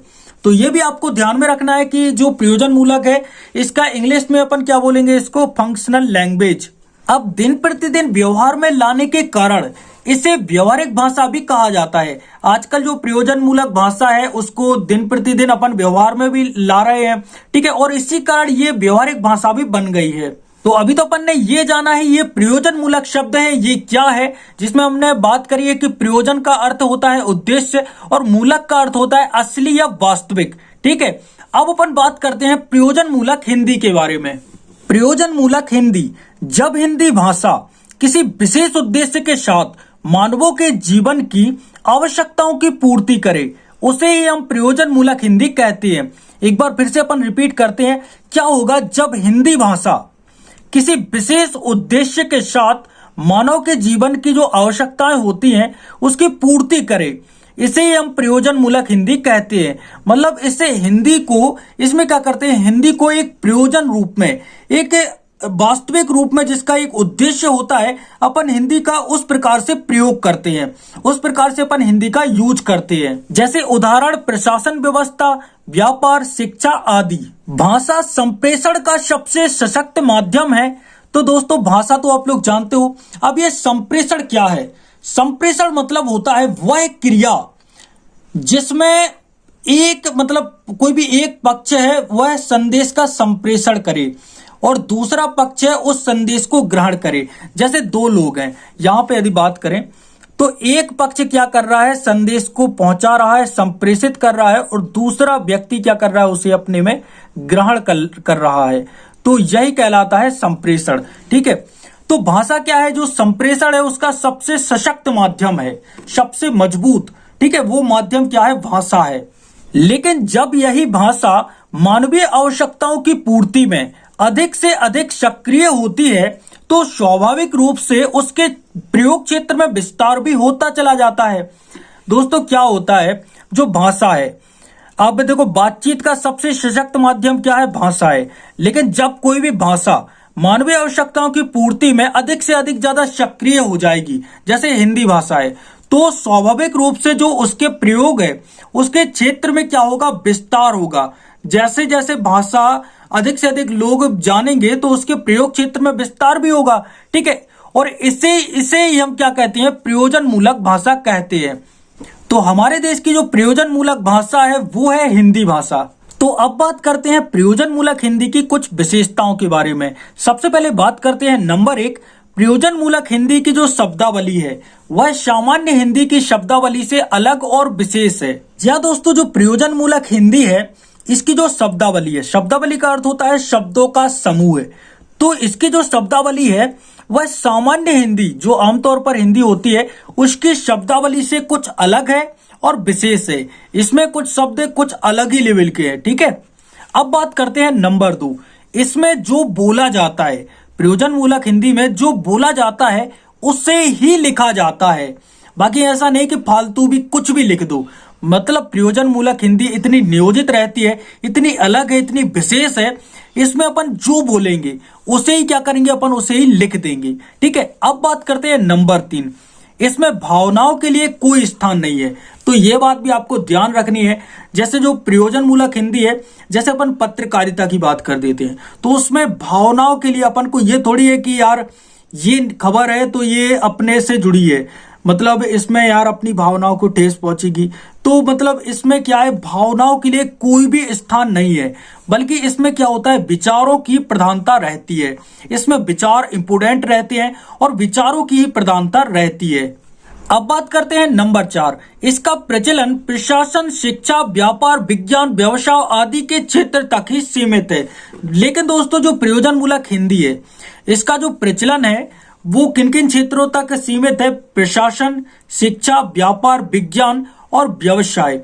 तो ये भी आपको ध्यान में रखना है कि जो प्रयोजन मूलक है इसका इंग्लिश में अपन क्या बोलेंगे, इसको फंक्शनल लैंग्वेज। अब दिन प्रतिदिन व्यवहार में लाने के कारण इसे व्यवहारिक भाषा भी कहा जाता है। आजकल जो प्रयोजन मूलक भाषा है उसको दिन प्रतिदिन अपन व्यवहार में भी ला रहे हैं, ठीक है, और इसी कारण ये व्यवहारिक भाषा भी बन गई है। तो अभी तो अपन ने ये जाना है ये प्रयोजन मूलक शब्द है ये क्या है, जिसमें हमने बात करी है कि प्रयोजन का अर्थ होता है उद्देश्य और मूलक का अर्थ होता है असली या वास्तविक। ठीक है, अब अपन बात करते हैं प्रयोजन मूलक हिंदी के बारे में। प्रयोजन मूलक हिंदी, जब हिंदी भाषा किसी विशेष उद्देश्य के साथ मानवों के जीवन की आवश्यकताओं की पूर्ति करे, उसे ही हम प्रयोजन मूलक हिंदी कहते हैं। एक बार फिर से अपन रिपीट करते हैं, क्या होगा जब हिंदी भाषा किसी विशेष उद्देश्य के साथ मानव के जीवन की जो आवश्यकताएं होती हैं उसकी पूर्ति करे, इसे ही हम प्रयोजन मूलक हिंदी कहते हैं। मतलब इसे हिंदी को, इसमें क्या करते हैं, हिंदी को एक प्रयोजन रूप में, एक वास्तविक रूप में जिसका एक उद्देश्य होता है, अपन हिंदी का उस प्रकार से प्रयोग करते हैं, उस प्रकार से अपन हिंदी का यूज करते हैं। जैसे उदाहरण प्रशासन व्यवस्था, व्यापार, शिक्षा आदि। भाषा संप्रेषण का सबसे सशक्त माध्यम है। तो दोस्तों भाषा तो आप लोग जानते हो, अब ये संप्रेषण क्या है। संप्रेषण मतलब होता है वह क्रिया जिसमें एक, मतलब कोई भी एक पक्ष है वह संदेश का संप्रेषण करे और दूसरा पक्ष है उस संदेश को ग्रहण करे। जैसे दो लोग हैं, यहां पे यदि बात करें तो एक पक्ष क्या कर रहा है, संदेश को पहुंचा रहा है, संप्रेषित कर रहा है, और दूसरा व्यक्ति क्या कर रहा है, उसे अपने में ग्रहण कर रहा है। तो यही कहलाता है संप्रेषण। ठीक है, तो भाषा क्या है, जो संप्रेषण है उसका सबसे सशक्त माध्यम है, सबसे मजबूत। ठीक है, वो माध्यम क्या है, भाषा है। लेकिन जब यही भाषा मानवीय आवश्यकताओं की पूर्ति में अधिक से अधिक सक्रिय होती है तो स्वाभाविक रूप से उसके प्रयोग क्षेत्र में विस्तार भी होता चला जाता है। दोस्तों क्या होता है, जो भाषा है, अब देखो, बातचीत का सबसे सशक्त माध्यम क्या है? भाषा है। लेकिन जब कोई भी भाषा मानवीय आवश्यकताओं की पूर्ति में अधिक से अधिक ज्यादा सक्रिय हो जाएगी, जैसे हिंदी भाषा है, तो स्वाभाविक रूप से जो उसके प्रयोग है उसके क्षेत्र में क्या होगा? विस्तार होगा। जैसे जैसे भाषा अधिक से अधिक लोग जानेंगे तो उसके प्रयोग क्षेत्र में विस्तार भी होगा। ठीक है, और इसे इसे ही हम क्या कहते हैं? प्रयोजन मूलक भाषा कहते हैं। तो हमारे देश की जो प्रयोजन मूलक भाषा है वो है हिंदी भाषा। तो अब बात करते हैं प्रयोजन मूलक हिंदी की कुछ विशेषताओं के बारे में। सबसे पहले बात करते हैं नंबर 1, प्रयोजन मूलक हिंदी की जो शब्दावली है वह सामान्य हिंदी की शब्दावली से अलग और विशेष है। जी हाँ दोस्तों, जो प्रयोजन मूलक हिंदी है इसकी जो शब्दावली है, शब्दावली का अर्थ होता है शब्दों का समूह है। तो इसकी जो शब्दावली है वह सामान्य हिंदी जो आमतौर पर हिंदी होती है उसकी शब्दावली से कुछ अलग है और विशेष है। इसमें कुछ शब्द कुछ अलग ही लेवल के हैं। ठीक है, अब बात करते हैं नंबर 2, इसमें जो बोला जाता है, प्रयोजन मूलक हिंदी में जो बोला जाता है उसे ही लिखा जाता है। बाकी ऐसा नहीं कि फालतू भी कुछ भी लिख दो। मतलब प्रयोजन मूलक हिंदी इतनी नियोजित रहती है, इतनी अलग है, इतनी विशेष है, इसमें अपन जो बोलेंगे उसे ही क्या करेंगे? अपन उसे ही लिख देंगे। ठीक है, अब बात करते हैं नंबर 3, इसमें भावनाओं के लिए कोई स्थान नहीं है। तो ये बात भी आपको ध्यान रखनी है। जैसे जो प्रयोजन मूलक हिंदी है, जैसे अपन पत्रकारिता की बात कर देते हैं तो उसमें भावनाओं के लिए अपन को ये थोड़ी है कि यार ये खबर है तो ये अपने से जुड़ी है, मतलब इसमें यार अपनी भावनाओं को ठेस पहुंचेगी। तो मतलब इसमें क्या है? भावनाओं के लिए कोई भी स्थान नहीं है, बल्कि इसमें क्या होता है? विचारों की प्रधानता रहती है। इसमें विचार इंपोर्टेंट रहते हैं और विचारों की ही प्रधानता रहती है। अब बात करते हैं नंबर 4, इसका प्रचलन प्रशासन, शिक्षा, व्यापार, विज्ञान, व्यवसाय आदि के क्षेत्र तक ही सीमित है। लेकिन दोस्तों, जो प्रयोजन मूलक हिंदी है इसका जो प्रचलन है वो किन किन क्षेत्रों तक सीमित है? प्रशासन, शिक्षा, व्यापार, विज्ञान और व्यवसाय।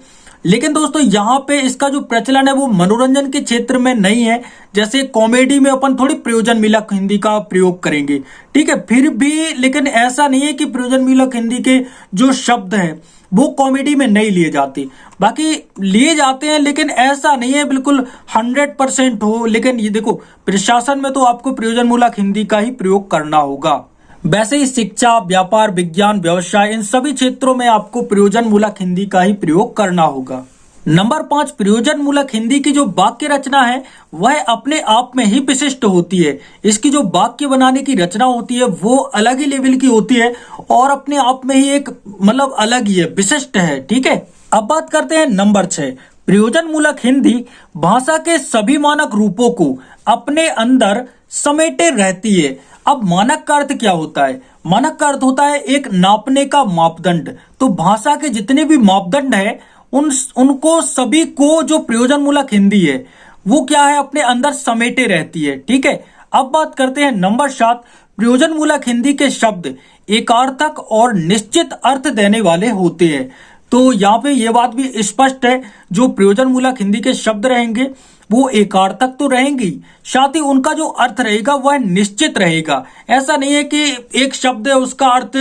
लेकिन दोस्तों यहाँ पे इसका जो प्रचलन है वो मनोरंजन के क्षेत्र में नहीं है। जैसे कॉमेडी में अपन थोड़ी प्रयोजन मूलक हिंदी का प्रयोग करेंगे। ठीक है, फिर भी लेकिन ऐसा नहीं है कि प्रयोजन मूलक हिंदी के जो शब्द हैं वो कॉमेडी में नहीं लिए जाते। बाकी लिए जाते हैं, लेकिन ऐसा नहीं है बिल्कुल 100% हो। लेकिन ये देखो, प्रशासन में तो आपको प्रयोजन मूलक हिंदी का ही प्रयोग करना होगा। वैसे ही शिक्षा, व्यापार, विज्ञान, व्यवसाय, इन सभी क्षेत्रों में आपको प्रयोजन मूलक हिंदी का ही प्रयोग करना होगा। नंबर 5, प्रयोजन मूलक हिंदी की जो वाक्य रचना है वह अपने आप में ही विशिष्ट होती है। इसकी जो वाक्य बनाने की रचना होती है वो अलग ही लेवल की होती है और अपने आप में ही एक मतलब अलग ही है, विशिष्ट है। ठीक है, अब बात करते हैं नंबर 6, प्रयोजन मूलक हिंदी भाषा के सभी मानक रूपों को अपने अंदर समेटे रहती है। अब मानक का अर्थ क्या होता है? मानक का अर्थ होता है एक नापने का मापदंड। तो भाषा के जितने भी मापदंड है उनको सभी को जो प्रयोजन मूलक हिंदी है वो क्या है? अपने अंदर समेटे रहती है। ठीक है, अब बात करते हैं नंबर 7, प्रयोजन मूलक हिंदी के शब्द एकार्थक और निश्चित अर्थ देने वाले होते हैं। तो यहाँ पे ये बात भी स्पष्ट है, जो प्रयोजन मूलक हिंदी के शब्द रहेंगे वो एकार्थक तो रहेंगी, साथ ही उनका जो अर्थ रहेगा वह निश्चित रहेगा। ऐसा नहीं है कि एक शब्द है उसका अर्थ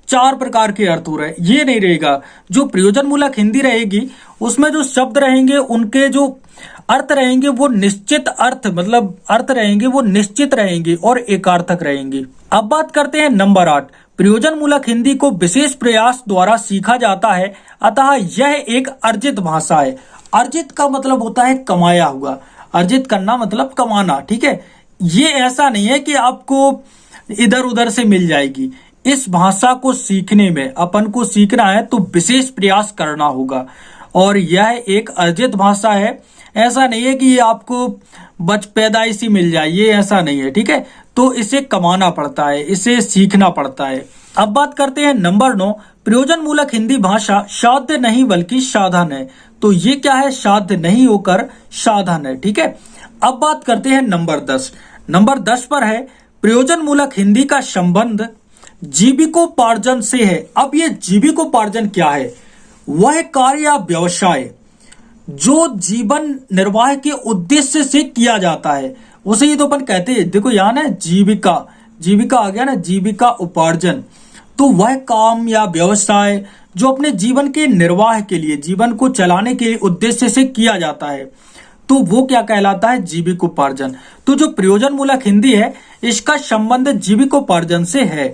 4 प्रकार के अर्थ हो रहे हैं, ये नहीं रहेगा। जो प्रयोजन मूलक हिंदी रहेगी उसमें जो शब्द रहेंगे उनके जो अर्थ रहेंगे वो निश्चित अर्थ मतलब अर्थ रहेंगे वो निश्चित रहेंगे और एकार्थक रहेंगे। अब बात करते हैं नंबर 8, प्रयोजन मूलक हिंदी को विशेष प्रयास द्वारा सीखा जाता है, अतः यह एक अर्जित भाषा है। अर्जित का मतलब होता है कमाया हुआ, अर्जित करना मतलब कमाना। ठीक है, ये ऐसा नहीं है कि आपको इधर उधर से मिल जाएगी। इस भाषा को सीखने में अपन को सीखना है तो विशेष प्रयास करना होगा और यह एक अर्जित भाषा है। ऐसा नहीं है कि ये आपको पैदाइशी मिल जाए, ये ऐसा नहीं है। ठीक है, तो इसे कमाना पड़ता है, इसे सीखना पड़ता है। अब बात करते हैं नंबर 9, प्रयोजन मूलक हिंदी भाषा साध्य नहीं बल्कि साधन है। तो ये क्या है? साध्य नहीं होकर साधन है। ठीक है, अब बात करते हैं नंबर 10। नंबर 10 पर है प्रयोजन मूलक हिंदी का संबंध जीविकोपार्जन से है। अब ये जीविकोपार्जन क्या है? वह कार्य या व्यवसाय जो जीवन निर्वाह के उद्देश्य से किया जाता है उसे ही तो अपन कहते हैं। देखो यहाँ ना जीविका, जीविका आ गया ना, जीविका उपार्जन। तो वह काम या व्यवसाय जो अपने जीवन के निर्वाह के लिए, जीवन को चलाने के उद्देश्य से किया जाता है, तो वो क्या कहलाता है? जीविकोपार्जन। तो जो प्रयोजन मूलक हिंदी है, इसका संबंध जीविकोपार्जन से है।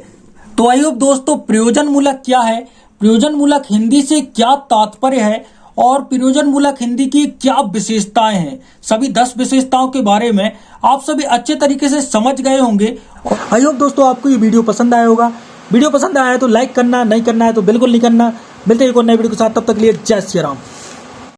तो आई होप दोस्तों, प्रयोजन मूलक क्या है, प्रयोजन मूलक हिंदी से क्या तात्पर्य है और प्रयोजन मूलक हिंदी की क्या विशेषताएं हैं, सभी 10 विशेषताओं के बारे में आप सभी अच्छे तरीके से समझ गए होंगे। आई होप दोस्तों आपको ये वीडियो पसंद आया होगा। वीडियो पसंद आया है तो लाइक करना, नहीं करना है तो बिल्कुल नहीं करना। मिलते हैं एक और नए वीडियो के साथ, तब तक के लिए जय श्री राम।